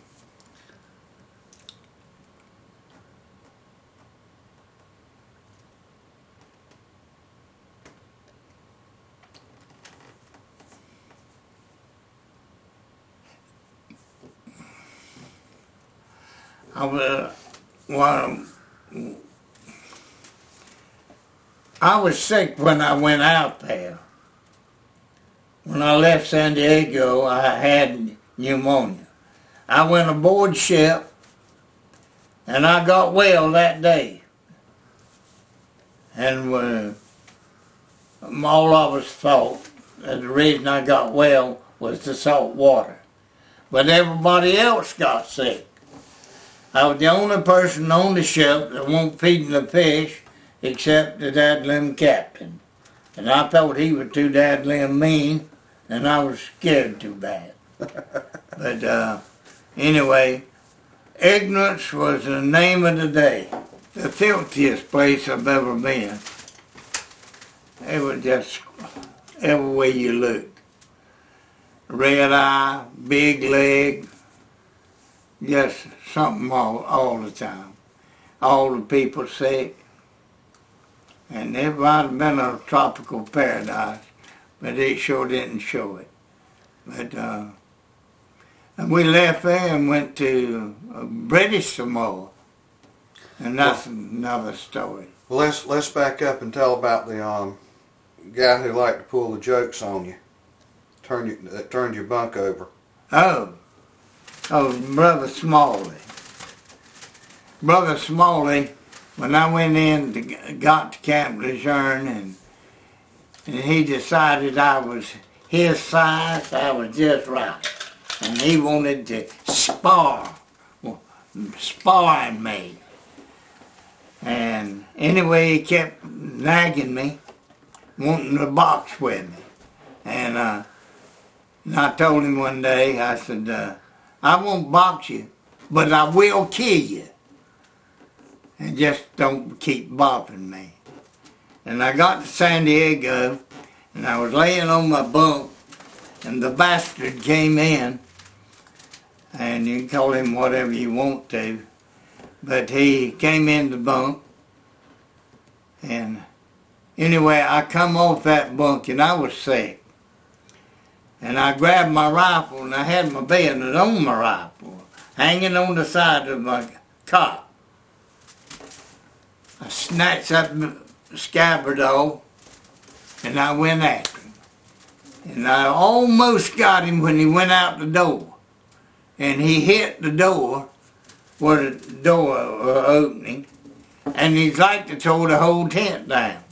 I was sick when I went out there. When I left San Diego, I had pneumonia. I went aboard ship, and I got well that day. And all of us thought that the reason I got well was the salt water. But everybody else got sick. I was the only person on the ship that won't feed the fish except the dadlim captain. And I thought he was too dadlim mean, and I was scared too bad. But anyway, ignorance was the name of the day. The filthiest place I've ever been. It was just every way you looked. Red eye, big leg, just something all the time. All the people sick. And it might have been a tropical paradise, but it sure didn't show it. But and we left there and went to British Samoa. And that's another story. Well, let's back up and tell about the guy who liked to pull the jokes on you, that turned your bunk over. Oh, Brother Smalley. Brother Smalley, when I went in, got to Camp Lejeune, and he decided I was his size, I was just right. And he wanted to sparring me. And anyway, he kept nagging me, wanting to box with me. And I told him one day, I said, I won't box you, but I will kill you. And just don't keep bothering me. And I got to San Diego, and I was laying on my bunk, and the bastard came in, and you can call him whatever you want to, but he came in the bunk, and anyway, I come off that bunk, and I was sick. And I grabbed my rifle, and I had my bayonet on my rifle, hanging on the side of my cot. I snatched that scabbard off, and I went after him. And I almost got him when he went out the door. And he hit the door, where the door was opening, and he's like to throw the whole tent down.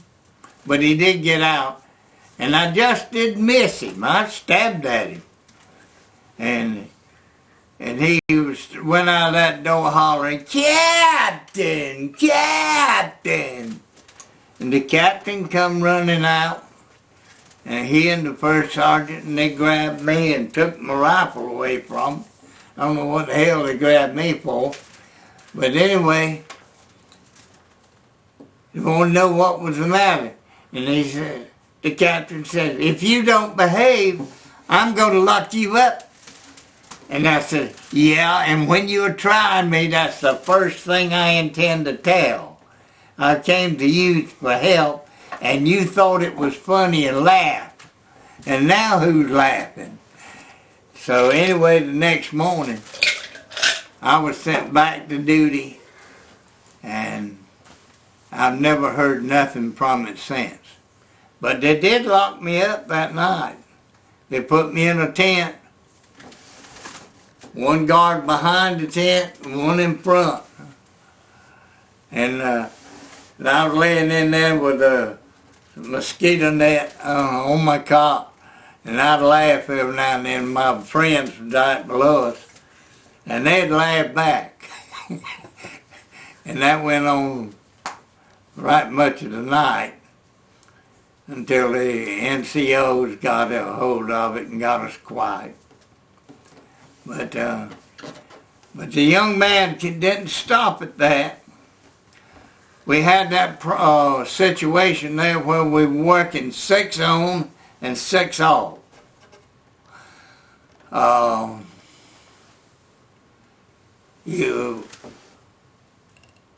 But he did get out, and I just didn't miss him. I stabbed at him. And he went out of that door hollering, "Captain! Captain!" And the captain come running out, and he and the first sergeant, and they grabbed me and took my rifle away from him. I don't know what the hell they grabbed me for. But anyway, they want to know what was the matter. And he said, the captain said, "If you don't behave, I'm going to lock you up." And I said, "Yeah, and when you're trying me, that's the first thing I intend to tell. I came to you for help, and you thought it was funny and laughed. And now who's laughing?" So anyway, the next morning, I was sent back to duty, and I've never heard nothing from it since. But they did lock me up that night. They put me in a tent. One guard behind the tent and one in front. And I was laying in there with a mosquito net on my cot. And I'd laugh every now and then. My friends right below us. And they'd laugh back. And that went on right much of the night until the NCOs got a hold of it and got us quiet. But the young man didn't stop at that. We had that situation there where we were working 6 on and 6 off.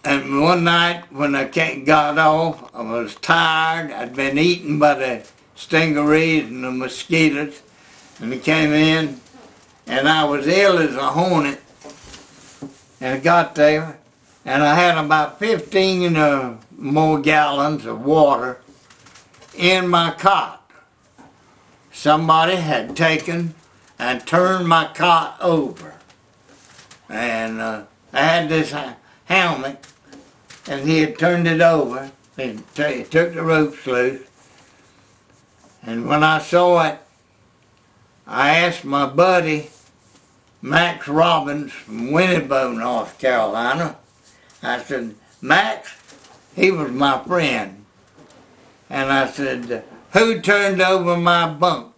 And one night when I got off, I was tired. I'd been eaten by the stingarees and the mosquitoes, and they came in. And I was ill as a hornet, and I got there, and I had about 15 more gallons of water in my cot. Somebody had taken and turned my cot over. And I had this helmet, and he had turned it over. He took the ropes loose. And when I saw it, I asked my buddy, Max Robbins from Winnebo, North Carolina. I said, Max, he was my friend. And I said, who turned over my bunk?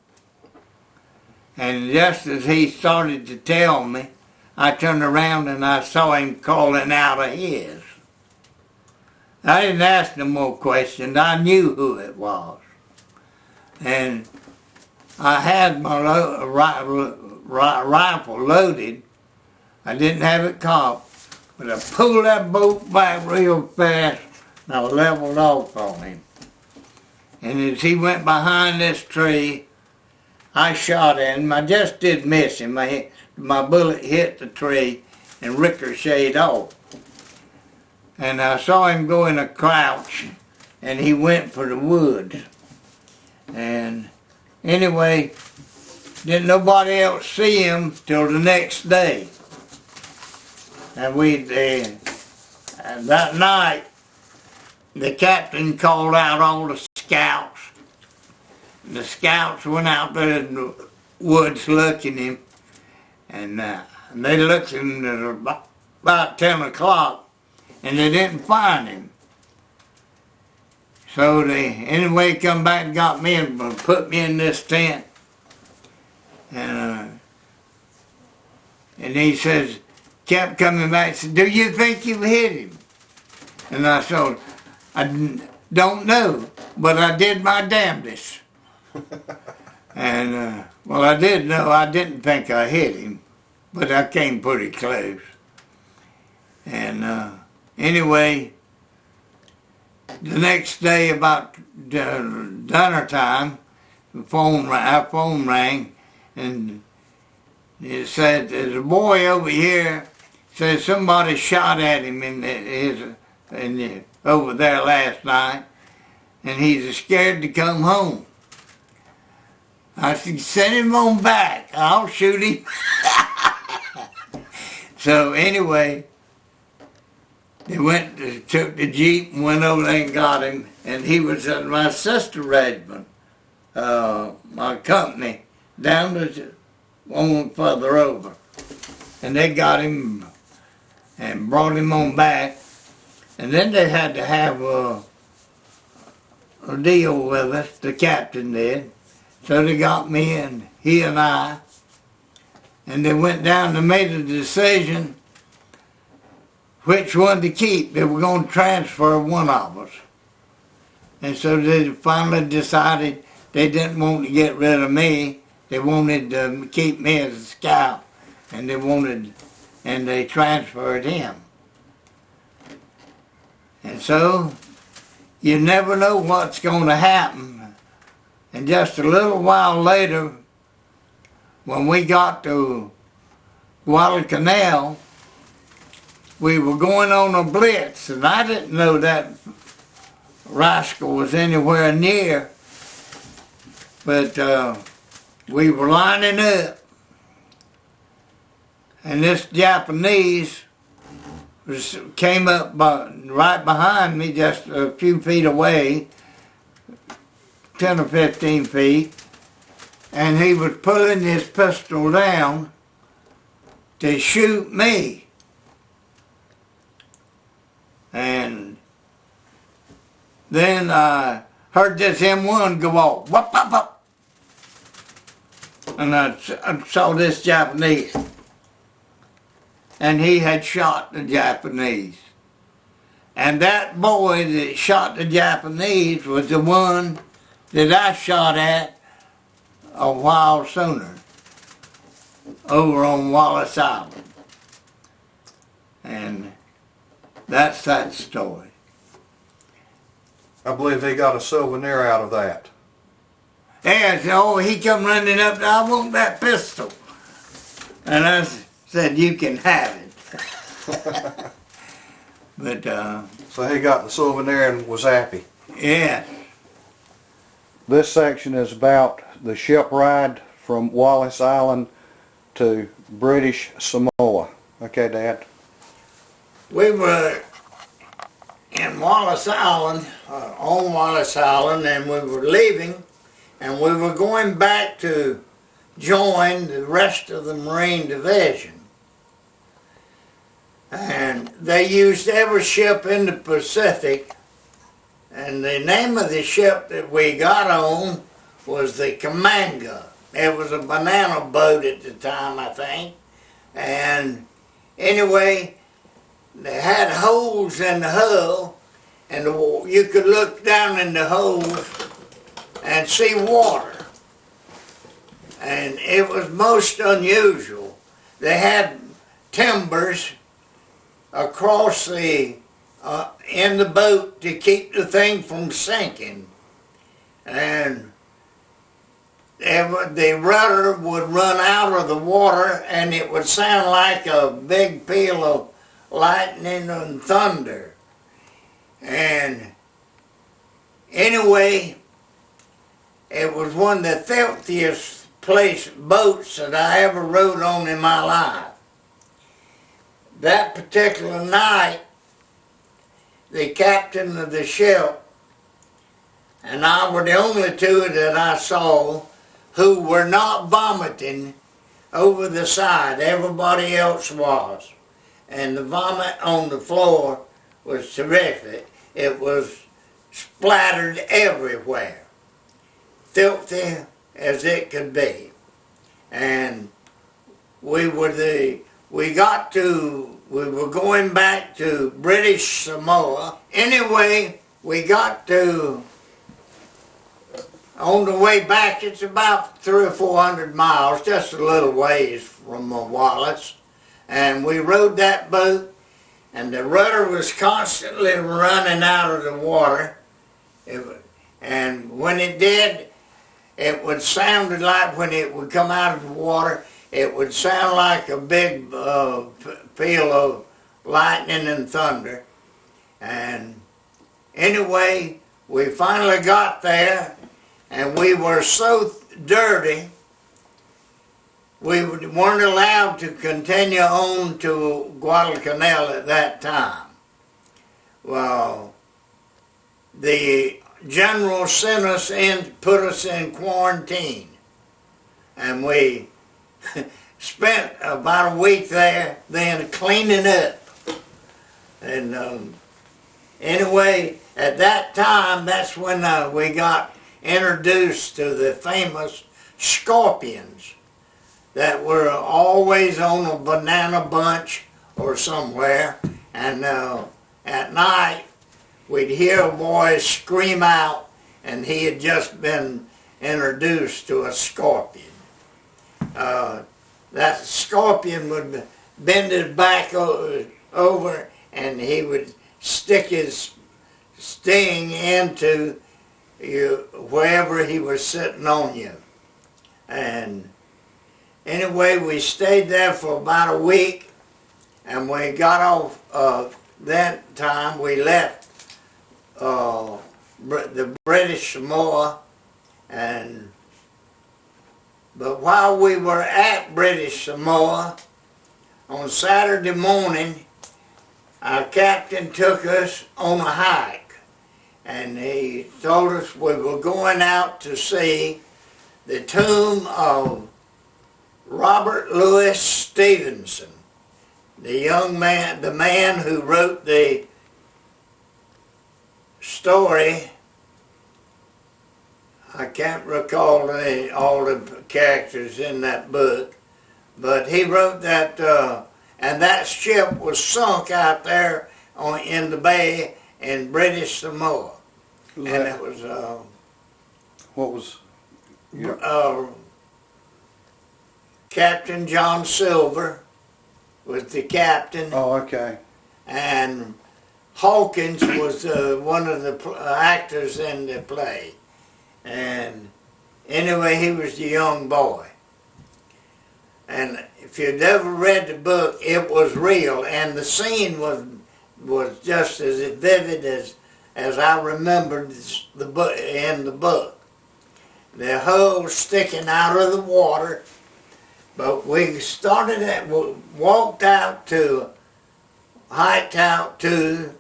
And just as he started to tell me, I turned around and I saw him calling out of his. I didn't ask no more questions. I knew who it was. And I had my rifle loaded. I didn't have it cocked, but I pulled that boat back real fast and I leveled off on him. And as he went behind this tree, I shot at him. I just did miss him. My bullet hit the tree and ricocheted off. And I saw him go in a crouch, and he went for the woods. And anyway, didn't nobody else see him till the next day. And that night, the captain called out all the scouts. The scouts went out there in the woods looking him, and they looked him at about 10 o'clock, and they didn't find him. So they anyway come back and got me and put me in this tent, and he says, kept coming back, said, do you think you hit him? And I said, I don't know, but I did my damnedest. And, well, I did know I didn't think I hit him, but I came pretty close. And anyway, the next day about dinner time, our phone rang, and it said, there's a boy over here, said somebody shot at him over there last night, and he's scared to come home. I said, send him on back. I'll shoot him. So anyway, they took the Jeep and went over there and got him. And he was in my sister regiment, my company, down to one further over. And they got him and brought him on back. And then they had to have a deal with us, the captain did. So they got me and he and I, and they went down and made a decision which one to keep. They were going to transfer one of us. And so they finally decided they didn't want to get rid of me. They wanted to keep me as a scout, and they transferred him. And so you never know what's going to happen. And just a little while later, when we got to Guadalcanal, we were going on a blitz, and I didn't know that rascal was anywhere near, but we were lining up, and this Japanese came up right behind me, just a few feet away, 10 or 15 feet, and he was pulling his pistol down to shoot me. And then I heard this M1 go off, whoop, whoop, whoop. And I saw this Japanese, and he had shot the Japanese. And that boy that shot the Japanese was the one that I shot at a while sooner over on Wallace Island. And that's that story. I believe he got a souvenir out of that. Yeah, so he come running up, I want that pistol. And I said, you can have it. But, So he got the souvenir and was happy. yeah. This section is about the ship ride from Wallis Island to British Samoa. Okay, Dad? We were in Wallis Island, on Wallis Island, and we were leaving, and we were going back to join the rest of the Marine Division. And they used every ship in the Pacific, and the name of the ship that we got on was the Kamanga. It was a banana boat at the time, I think. And anyway, they had holes in the hull, and you could look down in the holes and see water. And it was most unusual. They had timbers across the in the boat to keep the thing from sinking, and the rudder would run out of the water, and it would sound like a big peal of lightning and thunder. And anyway, it was one of the filthiest boats that I ever rode on in my life. That particular night, the captain of the ship and I were the only two that I saw who were not vomiting over the side. Everybody else was. And the vomit on the floor was terrific. It was splattered everywhere. Filthy as it could be. And we were going back to British Samoa. Anyway, we got to, on the way back, it's about 300 or 400 miles, just a little ways from Wallis. And we rode that boat, and the rudder was constantly running out of the water. And when it did, it would sound like, when it would come out of the water, it would sound like a big peal of lightning and thunder. And anyway, we finally got there, and we were so dirty, we weren't allowed to continue on to Guadalcanal at that time. Well, the general sent us in, put us in quarantine, and we spent about a week there then cleaning up. And anyway, at that time, that's when we got introduced to the famous scorpions that were always on a banana bunch or somewhere. And at night, we'd hear a boy scream out, and he had just been introduced to a scorpion. That scorpion would bend his back over, and he would stick his sting into you wherever he was sitting on you. And anyway, we stayed there for about a week, and we got off that time. We left the British Samoa, but while we were at British Samoa, on Saturday morning, our captain took us on a hike, and he told us we were going out to see the tomb of Robert Louis Stevenson, the man who wrote the story. I can't recall all the characters in that book, but he wrote that, and that ship was sunk out there in the bay in British Samoa. And it was, what was? Captain John Silver was the captain. Oh, okay. And Hawkins was one of the actors in the play. And anyway, he was the young boy. And if you'd ever read the book, it was real, and the scene was was just as vivid as I remembered the book in the book. The hull sticking out of the water, but we walked out to, hiked out to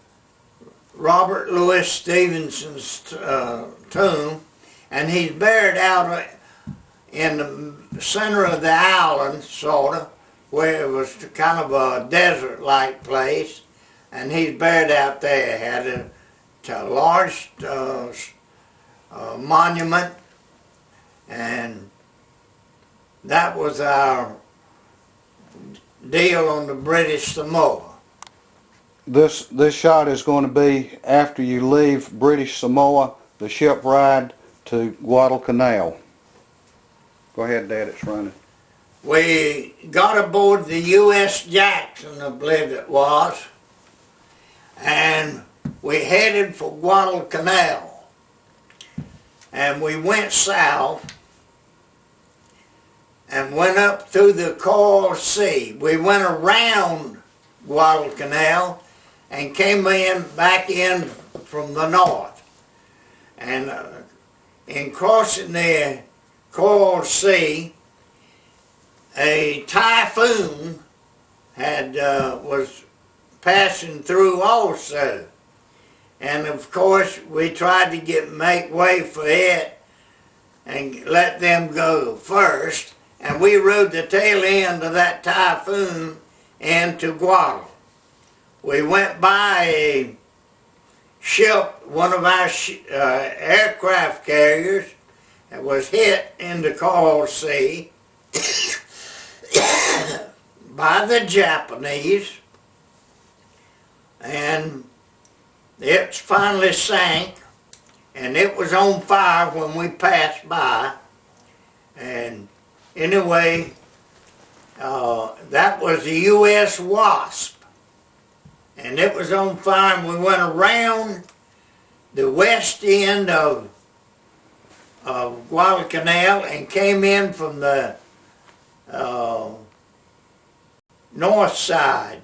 Robert Louis Stevenson's tomb, and he's buried out in the center of the island, sort of, where it was kind of a desert-like place, and he's buried out there. Had a large monument, and that was our deal on the British Samoa. This shot is going to be after you leave British Samoa, the ship ride to Guadalcanal. Go ahead, Dad, it's running. We got aboard the U.S. Jackson, I believe it was, and we headed for Guadalcanal. And we went south and went up through the Coral Sea. We went around Guadalcanal and came back in from the north. And in crossing the Coral Sea, a typhoon was passing through also. And of course, we tried to make way for it and let them go first. And we rode the tail end of that typhoon into Guadalcanal. We went by a ship, one of our aircraft carriers, that was hit in the Coral Sea by the Japanese, and it finally sank, and it was on fire when we passed by. And anyway, that was the U.S. Wasp, and it was on fire, and we went around the west end of Guadalcanal and came in from the north side.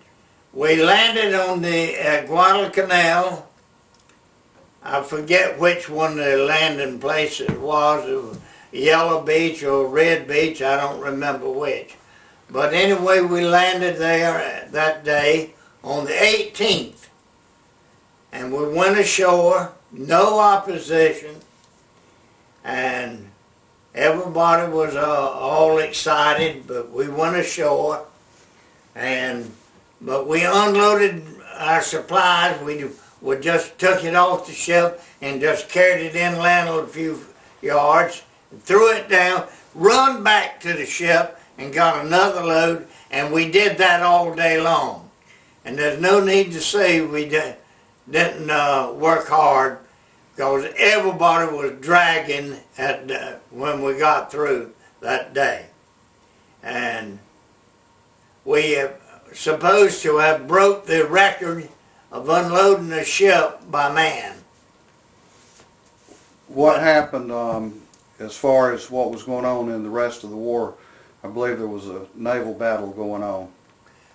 We landed on the Guadalcanal. I forget which one the landing place it was Yellow Beach or Red Beach, I don't remember which. But anyway, we landed there that day on the 18th. And we went ashore, no opposition, and everybody was all excited, but we went ashore, but we unloaded our supplies. We just took it off the ship and just carried it inland a few yards, threw it down, run back to the ship and got another load, and we did that all day long. And there's no need to say we didn't work hard, because everybody was dragging when we got through that day. And we supposed to have broke the record of unloading a ship by man. What happened as far as what was going on in the rest of the war? I believe there was a naval battle going on.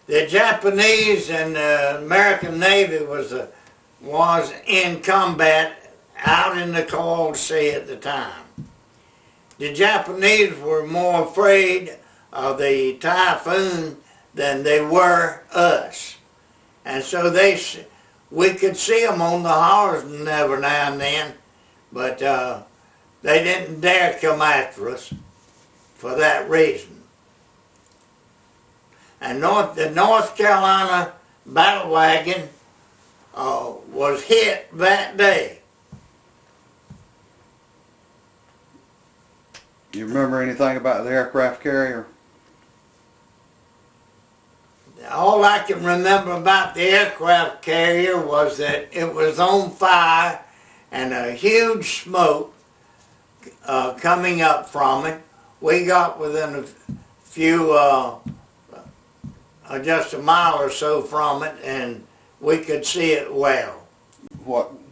The Japanese and the American Navy was in combat out in the Coral Sea at the time. The Japanese were more afraid of the typhoon than they were us. And so we could see them on the horizon every now and then, but they didn't dare come after us for that reason. And the North Carolina battle wagon was hit that day. You remember anything about the aircraft carrier? All I can remember about the aircraft carrier was that it was on fire and a huge smoke coming up from it. We got within a few, just a mile or so from it, and we could see it well.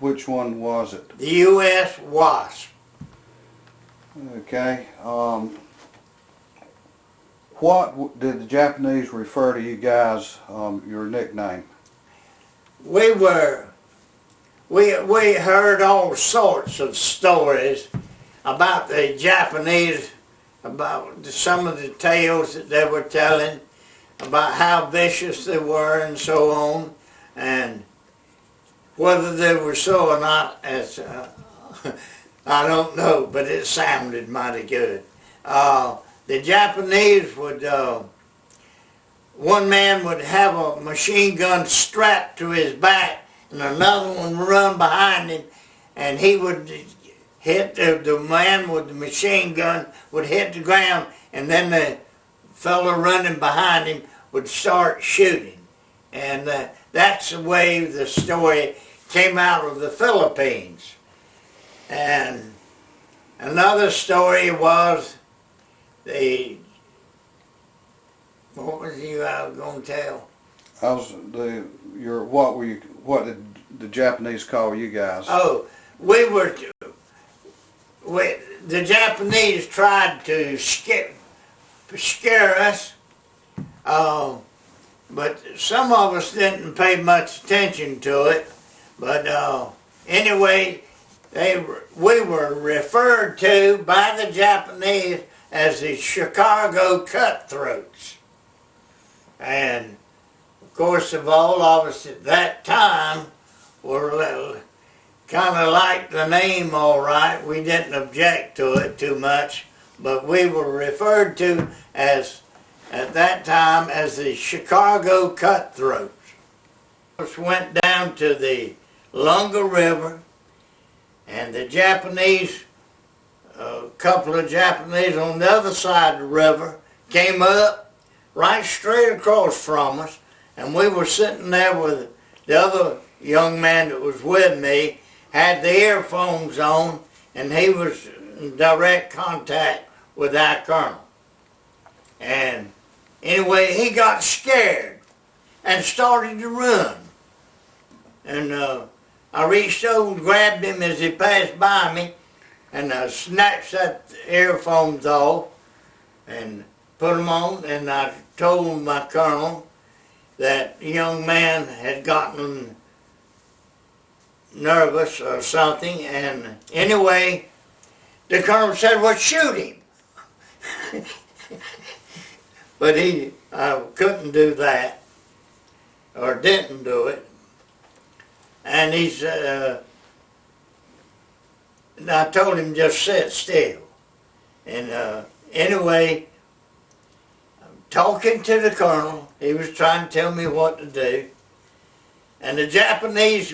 Which one was it? The U.S. Wasp. Okay. What did the Japanese refer to you guys, your nickname? we heard all sorts of stories about the Japanese, about some of the tales that they were telling, about how vicious they were and so on, and whether they were so or not, as I don't know, but it sounded mighty good. The Japanese would, one man would have a machine gun strapped to his back and another one would run behind him, and he would hit, the man with the machine gun would hit the ground, and then the fellow running behind him would start shooting. And that's the way the story came out of the Philippines. And another story was what was you I was going to tell? What did the Japanese call you guys? Oh, the Japanese tried to scare us, but some of us didn't pay much attention to it. But anyway, we were referred to by the Japanese as the Chicago Cutthroats. And of course, all of us at that time were kind of liked the name all right. We didn't object to it too much, but we were referred to as, at that time, as the Chicago Cutthroats. Went down to the Lunga River, and the Japanese, a couple of Japanese on the other side of the river, came up right straight across from us, and we were sitting there with the other young man that was with me, had the earphones on, and he was in direct contact with our colonel. And anyway, he got scared and started to run. And I reached over and grabbed him as he passed by me, and I snatched that earphones off and put them on, and I told my colonel that the young man had gotten nervous or something, and anyway, the colonel said, well, shoot him. But I couldn't do that, or didn't do it. And he said, I told him just sit still. And anyway, talking to the colonel, he was trying to tell me what to do. And the Japanese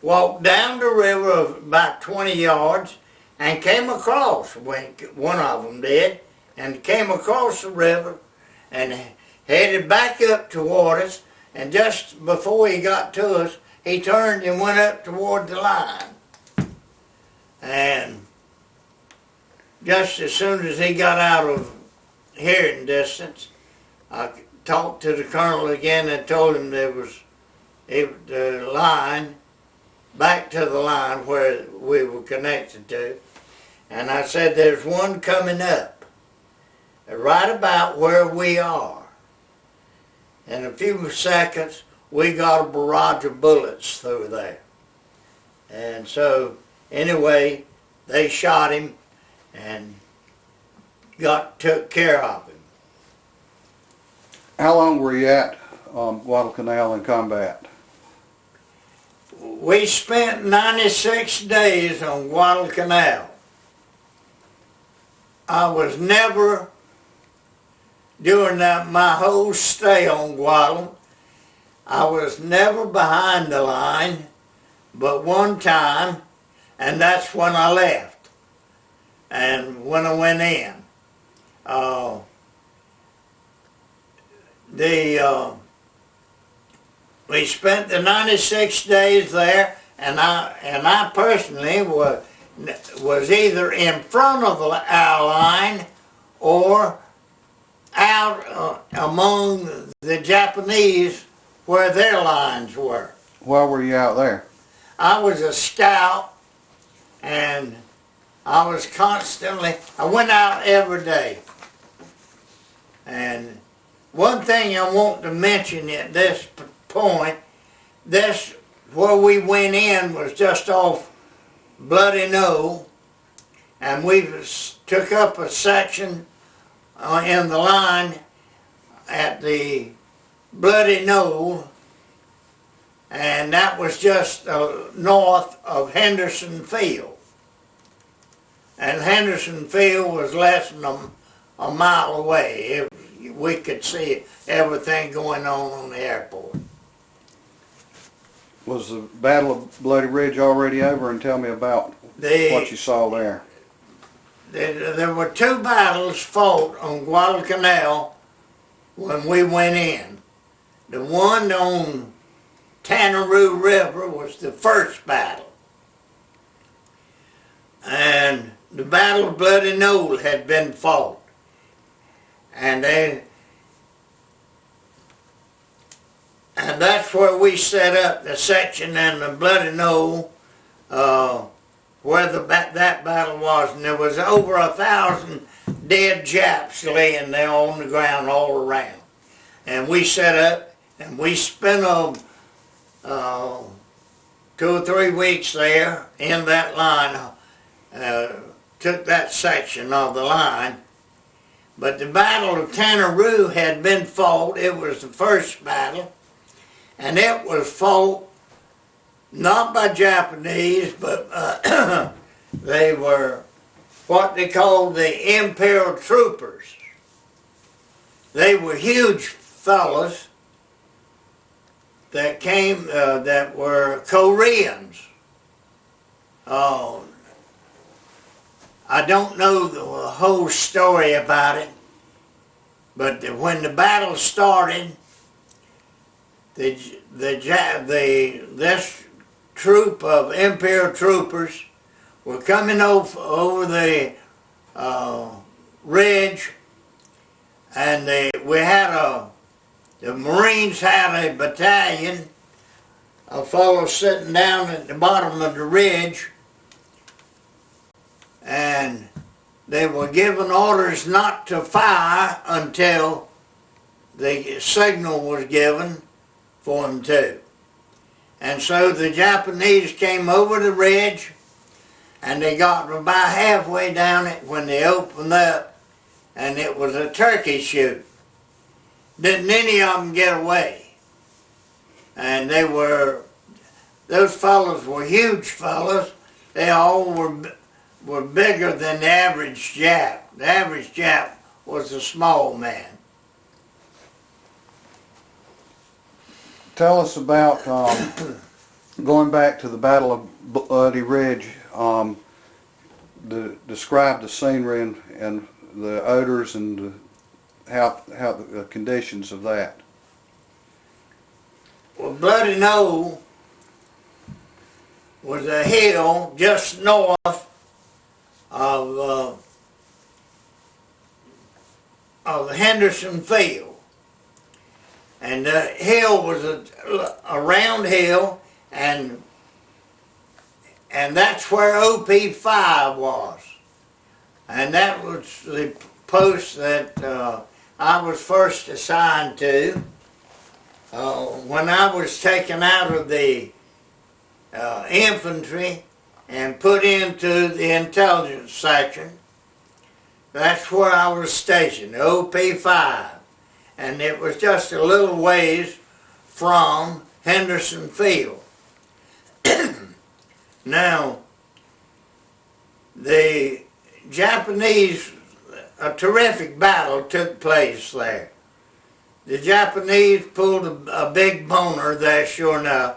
walked down the river about 20 yards and came across, one of them did, and came across the river and headed back up toward us. And just before he got to us, he turned and went up toward the line. And just as soon as he got out of hearing distance, I talked to the colonel again and told him there was the line, back to the line where we were connected to. And I said, there's one coming up, right about where we are. In a few seconds, we got a barrage of bullets through there. And so, anyway, they shot him and took care of him. How long were you at Guadalcanal in combat? We spent 96 days on Guadalcanal. I was never, during my whole stay on Guadalcanal, I was never behind the line but one time, and that's when I left and when I went in. We spent the 96 days there, and I personally was either in front of our line or out among the Japanese where their lines were. Why were you out there? I was a scout, and I went out every day. And one thing I want to mention at this point, this where we went in was just off Bloody Knoll, and we took up a section in the line at the Bloody Knoll, and that was just north of Henderson Field. And Henderson Field was less than a mile away. We could see everything going on the airport. Was the Battle of Bloody Ridge already over? And tell me about what you saw there. There were two battles fought on Guadalcanal when we went in. The one on Tanaroo River was the first battle. And the Battle of Bloody Knoll had been fought. And that's where we set up the section in the Bloody Knoll where that battle was. And there was over 1,000 dead Japs laying there on the ground all around. And we set up and we spent 2 or 3 weeks there in that line. Took that section of the line. But the Battle of Tanaroo had been fought. It was the first battle. And it was fought not by Japanese, but they were what they called the Imperial Troopers. They were huge fellas that came, that were Koreans. I don't know the whole story about it, but when the battle started, this troop of Imperial troopers were coming over the ridge, and the Marines had a battalion of fellows sitting down at the bottom of the ridge, and they were given orders not to fire until the signal was given for them to. And so the Japanese came over the ridge, and they got about halfway down it when they opened up, and it was a turkey shoot. Didn't any of them get away. And those fellows were huge fellows. They all were bigger than the average Jap. The average Jap was a small man. Tell us about going back to the Battle of Bloody Ridge. Describe the scenery and the odors and how the conditions of that. Well, Bloody Knoll was a hill just north of the Henderson Field. And the hill was a round hill, and that's where OP5 was. And that was the post that I was first assigned to. When I was taken out of the infantry and put into the intelligence section, that's where I was stationed, OP5. And it was just a little ways from Henderson Field. Now, the Japanese, a terrific battle took place there. The Japanese pulled a big boner there, sure enough.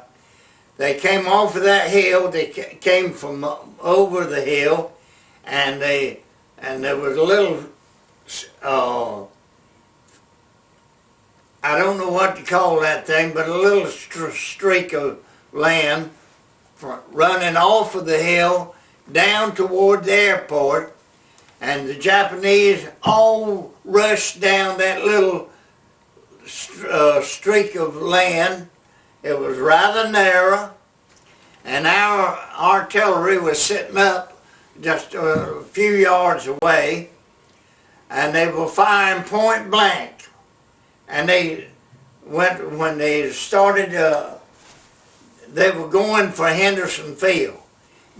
They came off of that hill, they came from over the hill, and there was a little, I don't know what to call that thing, but a little streak of land running off of the hill down toward the airport, and the Japanese all rushed down that little streak of land. It was rather narrow, and our artillery was sitting up just a few yards away, and they were firing point blank. And when they started they were going for Henderson Field,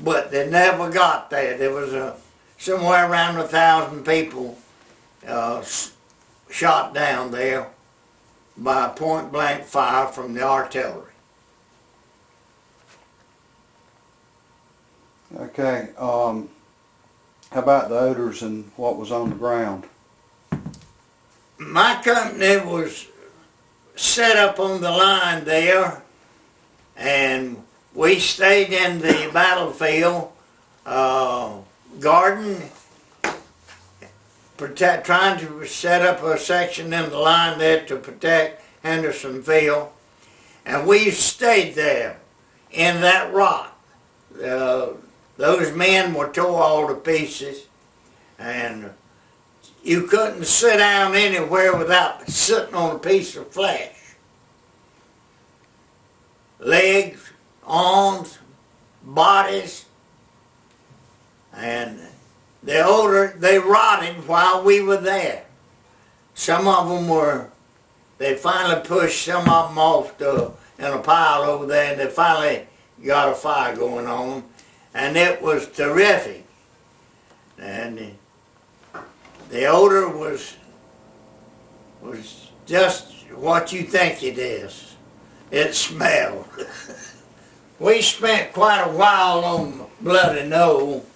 but they never got there. There was somewhere around 1,000 people shot down there by point-blank fire from the artillery. Okay, how about the odors and what was on the ground? My company was set up on the line there, and we stayed in the battlefield garden, trying to set up a section in the line there to protect Henderson Field, and we stayed there in that rock. Those men were tore all to pieces, and you couldn't sit down anywhere without sitting on a piece of flesh. Legs, arms, bodies, and the odor, they rotted while we were there. Some of them they finally pushed some of them off in a pile over there, and they finally got a fire going on, and it was terrific. And the odor was just what you think it is. It smelled. We spent quite a while on Bloody Knoll,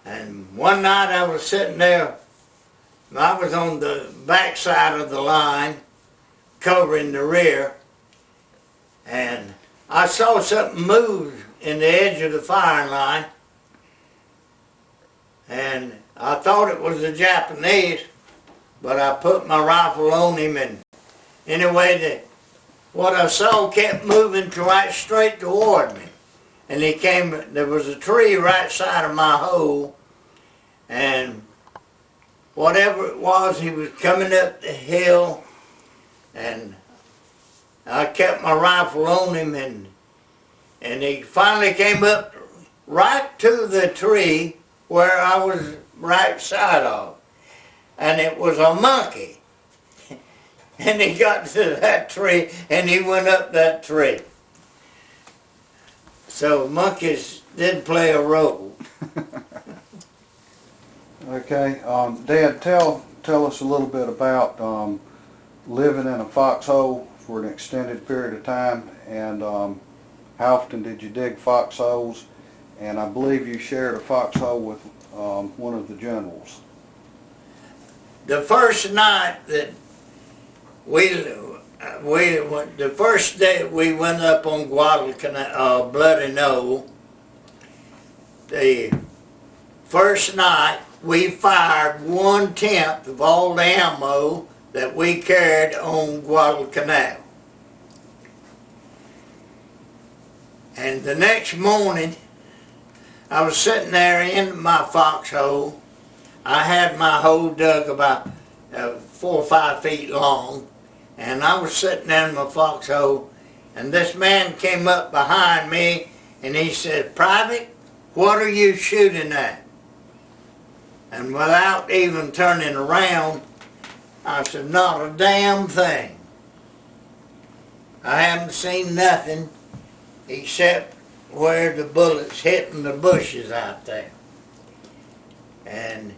and one night I was sitting there, I was on the back side of the line, covering the rear, and I saw something move in the edge of the firing line, and I thought it was the Japanese, but I put my rifle on him, and anyway, what I saw kept moving right straight toward me. And he came, there was a tree right side of my hole, and whatever it was, he was coming up the hill, and I kept my rifle on him, and he finally came up right to the tree where I was right side of, and it was a monkey. And he got to that tree, and he went up that tree. So monkeys did play a role. Okay, Dad, tell us a little bit about living in a foxhole for an extended period of time, and how often did you dig foxholes? And I believe you shared a foxhole with one of the generals. The first night that the first day we went up on Guadalcanal, Bloody Knoll, the first night we fired 1/10 of all the ammo that we carried on Guadalcanal. And the next morning, I was sitting there in my foxhole. I had my hole dug about 4 or 5 feet long, and I was sitting there in my foxhole, and this man came up behind me, and he said, "Private, what are you shooting at?" And without even turning around, I said, "Not a damn thing. I haven't seen nothing except where the bullets hitting the bushes out there." And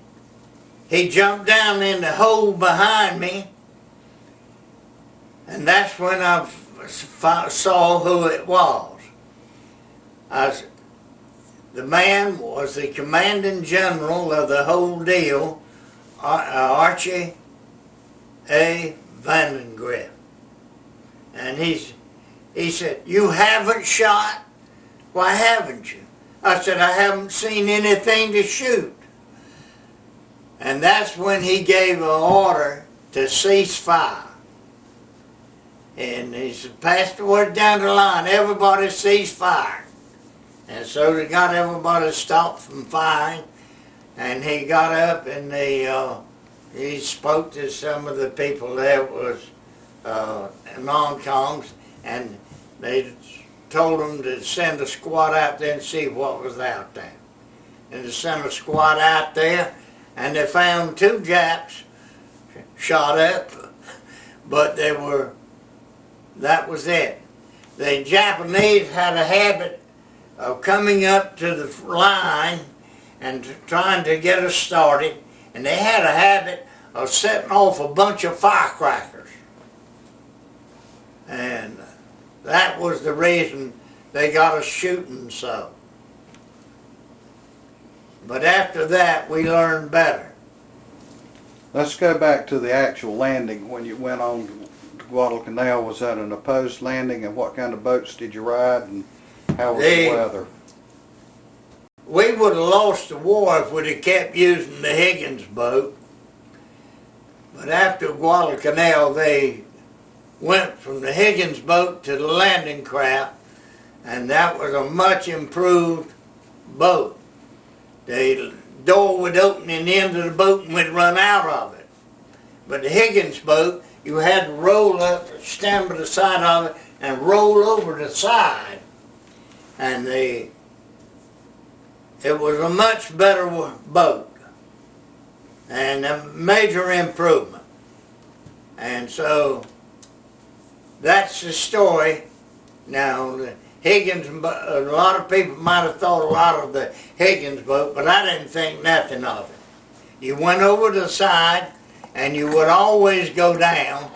he jumped down in the hole behind me, and that's when I saw who it was. The man was the commanding general of the whole deal, Archie A. Vandengrift. And he said, "You haven't shot? Why haven't you?" I said, "I haven't seen anything to shoot." And that's when he gave an order to cease fire. And he said, "Pass the word down the line, everybody cease fire." And so they got everybody to stop from firing. And he got up and he spoke to some of the people there was non-coms, and they told them to send a squad out there and see what was out there. And they sent a squad out there, and they found 2 Japs shot up, but that was it. the Japanese had a habit of coming up to the line and trying to get us started, and they had a habit of setting off a bunch of firecrackers. And that was the reason they got us shooting so. But after that, we learned better. Let's go back to the actual landing. When you went on to Guadalcanal, was that an opposed landing, and what kind of boats did you ride, and how was the weather? We would have lost the war if we'd have kept using the Higgins boat. But after Guadalcanal, they went from the Higgins boat to the landing craft, and that was a much improved boat. The door would open in the end of the boat and we'd run out of it. But the Higgins boat, you had to roll up, stand by the side of it, and roll over the side. And it was a much better boat and a major improvement. And so that's the story. Now, the Higgins, a lot of people might have thought a lot of the Higgins boat, but I didn't think nothing of it. You went over the side and you would always go down.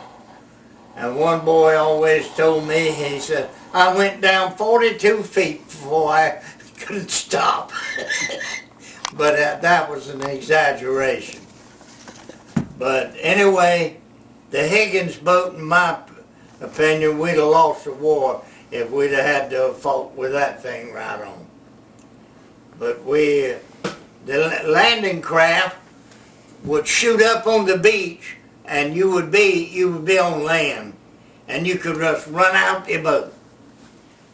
And one boy always told me, he said, I went down 42 feet before I couldn't stop. But that was an exaggeration. But anyway, the Higgins boat, in my opinion, we'd have lost the war if we'd have had to fought with that thing right on. But the landing craft would shoot up on the beach, and you would be on land, and you could just run out the boat.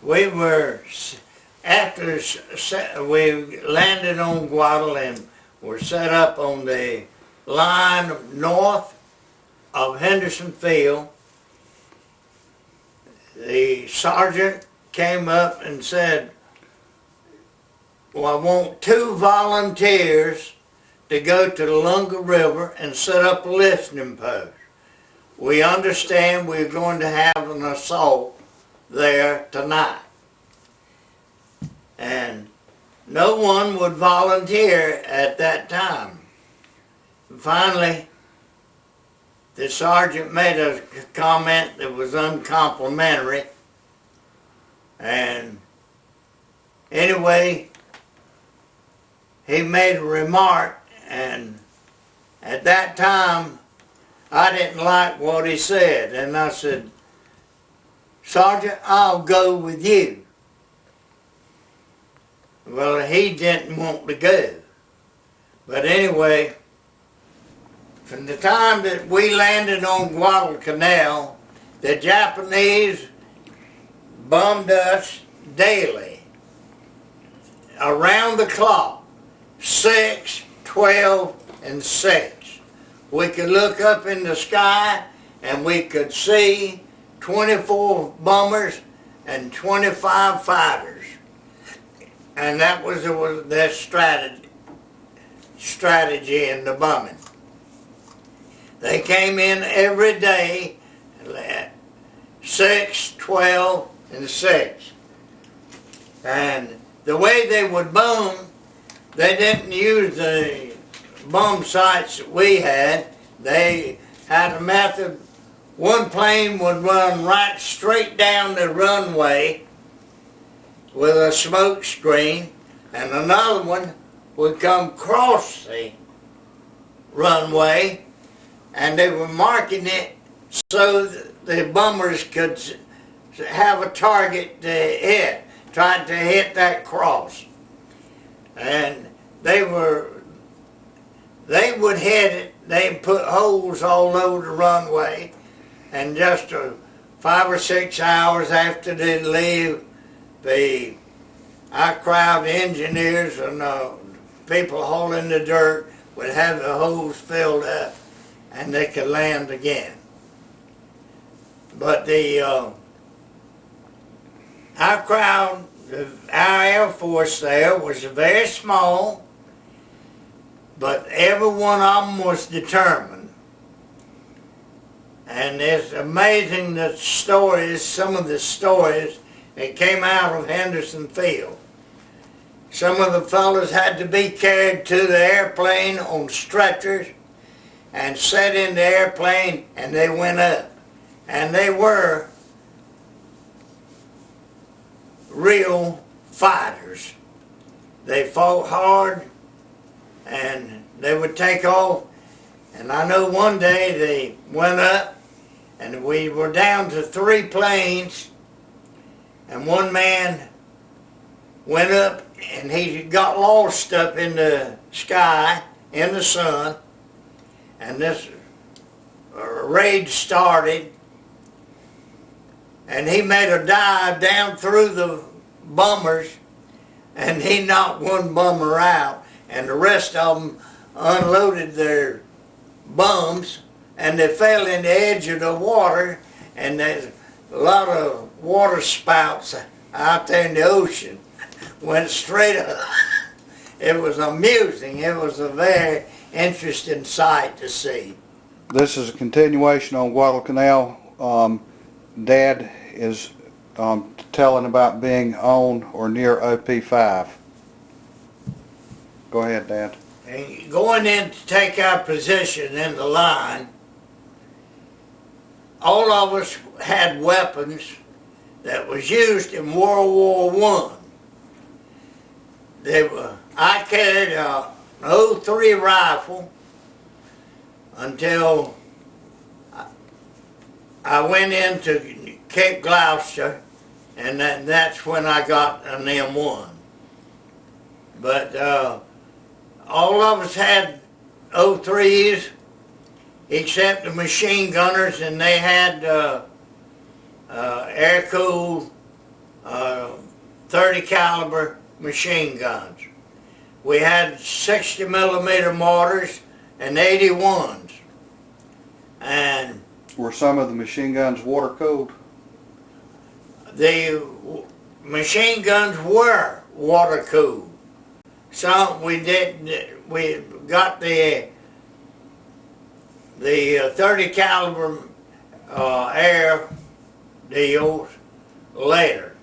We were, after we landed on Guadalcanal and were set up on the line north of Henderson Field, the sergeant came up and said, well, I want 2 volunteers to go to the Lunga River and set up a listening post. We understand we're going to have an assault there tonight. And no one would volunteer at that time. Finally, the sergeant made a comment that was uncomplimentary, and anyway, he made a remark, and at that time, I didn't like what he said, and I said, Sergeant, I'll go with you. Well, he didn't want to go, but anyway, from the time that we landed on Guadalcanal, the Japanese bombed us daily, around the clock, 6, 12, and 6. We could look up in the sky and we could see 24 bombers and 25 fighters. And that was their strategy in the bombing. They came in every day, 6, 12, and 6. And the way they would bomb, they didn't use the bomb sights that we had. They had a method. One plane would run right straight down the runway with a smoke screen, and another one would come across the runway, and they were marking it so that the bombers could have a target to hit, trying to hit that cross. And they would hit it, they'd put holes all over the runway, and just 5 or 6 hours after they'd leave, our crowd, engineers and people hauling the dirt would have the holes filled up, and they could land again. But our crowd, our Air Force there was very small, but every one of them was determined. And it's amazing the stories, some of the stories that came out of Henderson Field. Some of the fellows had to be carried to the airplane on stretchers and set in the airplane, and they went up. And they were real fighters. They fought hard, and they would take off. And I know one day they went up, and we were down to 3 planes, and one man went up and he got lost up in the sky, in the sun, and this raid started, and he made a dive down through the bombers, and he knocked one bomber out, and the rest of them unloaded their bombs, and they fell in the edge of the water, and there's a lot of water spouts out there in the ocean. Went straight up. It was amusing. It was a very interesting sight to see. This is a continuation on Guadalcanal. Dad is telling about being on or near OP5. Go ahead, Dad. And going in to take our position in the line, all of us had weapons that was used in World War I. I carried an 03 rifle until I went into Cape Gloucester, and that's when I got an M1. But all of us had 03s except the machine gunners, and they had air-cooled 30 caliber machine guns. We had 60 millimeter mortars and 81s. And were some of the machine guns water cooled? The machine guns were water cooled. Some we got the 30 caliber air deals later.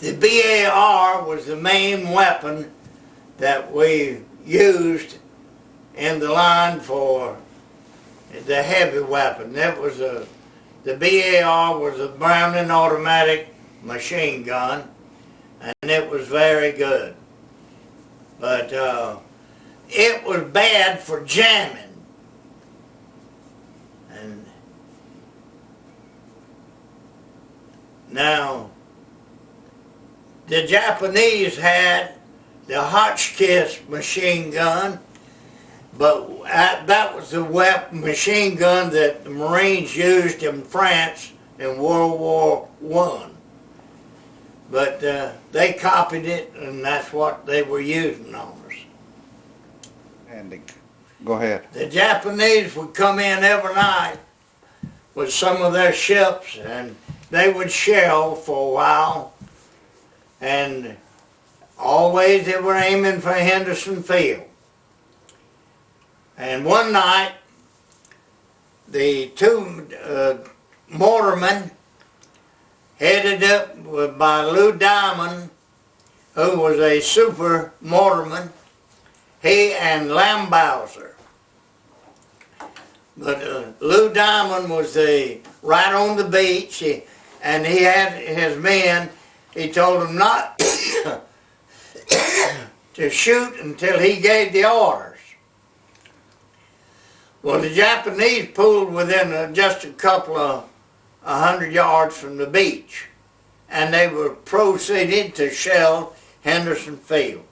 The BAR was the main weapon that we used in the line for the heavy weapon. That was the BAR was a Browning automatic machine gun, and it was very good. But it was bad for jamming. And now, the Japanese had the Hotchkiss machine gun, but that was the machine gun that the Marines used in France in World War I. But they copied it, and that's what they were using on us. Andy, go ahead. The Japanese would come in every night with some of their ships, and they would shell for a while. And always they were aiming for Henderson Field. And one night, the 2 mortarmen headed up by Lou Diamond, who was a super mortarman, he and Lambauser. But Lou Diamond was right on the beach, and he had his men. He told them not to shoot until he gave the orders. Well, the Japanese pulled within just a couple of 100 yards from the beach, and they were proceeding to shell Henderson Field.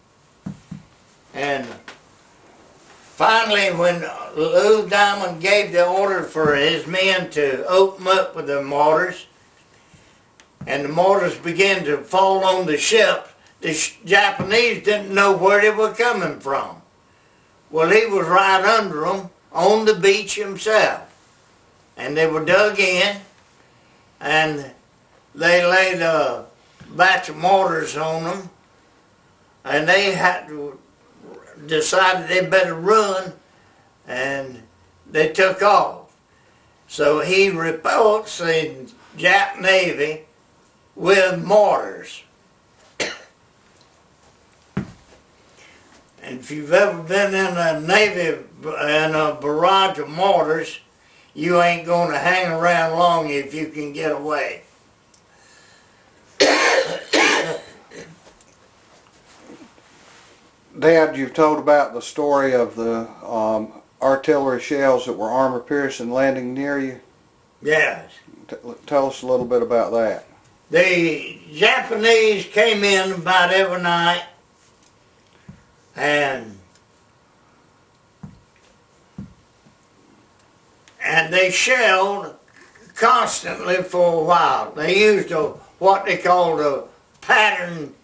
And finally, when Lou Diamond gave the order for his men to open up with the mortars, and the mortars began to fall on the ship, the Japanese didn't know where they were coming from. Well, he was right under them on the beach himself. And they were dug in, and they laid a batch of mortars on them, and they had to decided they better run, and they took off. So he reports the Jap Navy with mortars. And if you've ever been in a Navy, in a barrage of mortars, you ain't going to hang around long if you can get away. Dad, you've told about the story of the artillery shells that were armor-piercing landing near you. Yes. Tell us a little bit about that. The Japanese came in about every night and they shelled constantly for a while. They used what they called a pattern.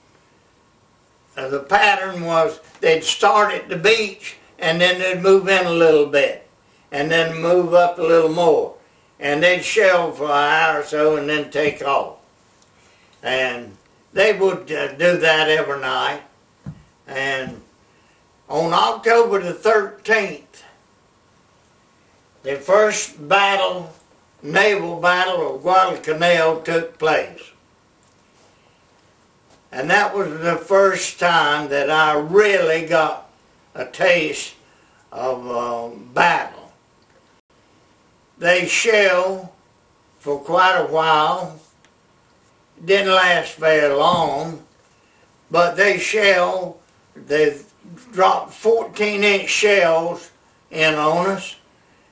The pattern was they'd start at the beach and then they'd move in a little bit and then move up a little more. And they'd shell for an hour or so and then take off. And they would do that every night. And on October the 13th, the first battle, naval battle of Guadalcanal took place. And that was the first time that I really got a taste of battle. They shelled for quite a while. It didn't last very long, but they dropped 14-inch shells in on us,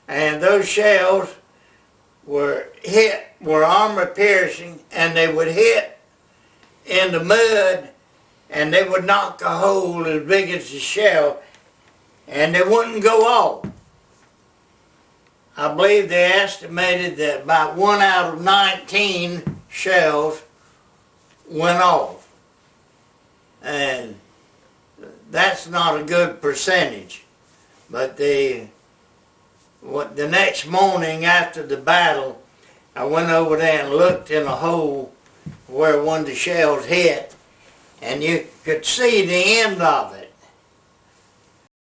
and those shells were armor piercing, and they would hit in the mud and they would knock a hole as big as the shell and they wouldn't go off. I believe they estimated that about 1 out of 19 shells went off. And that's not a good percentage. But the next morning after the battle, I went over there and looked in a hole where one of the shells hit, and you could see the end of it.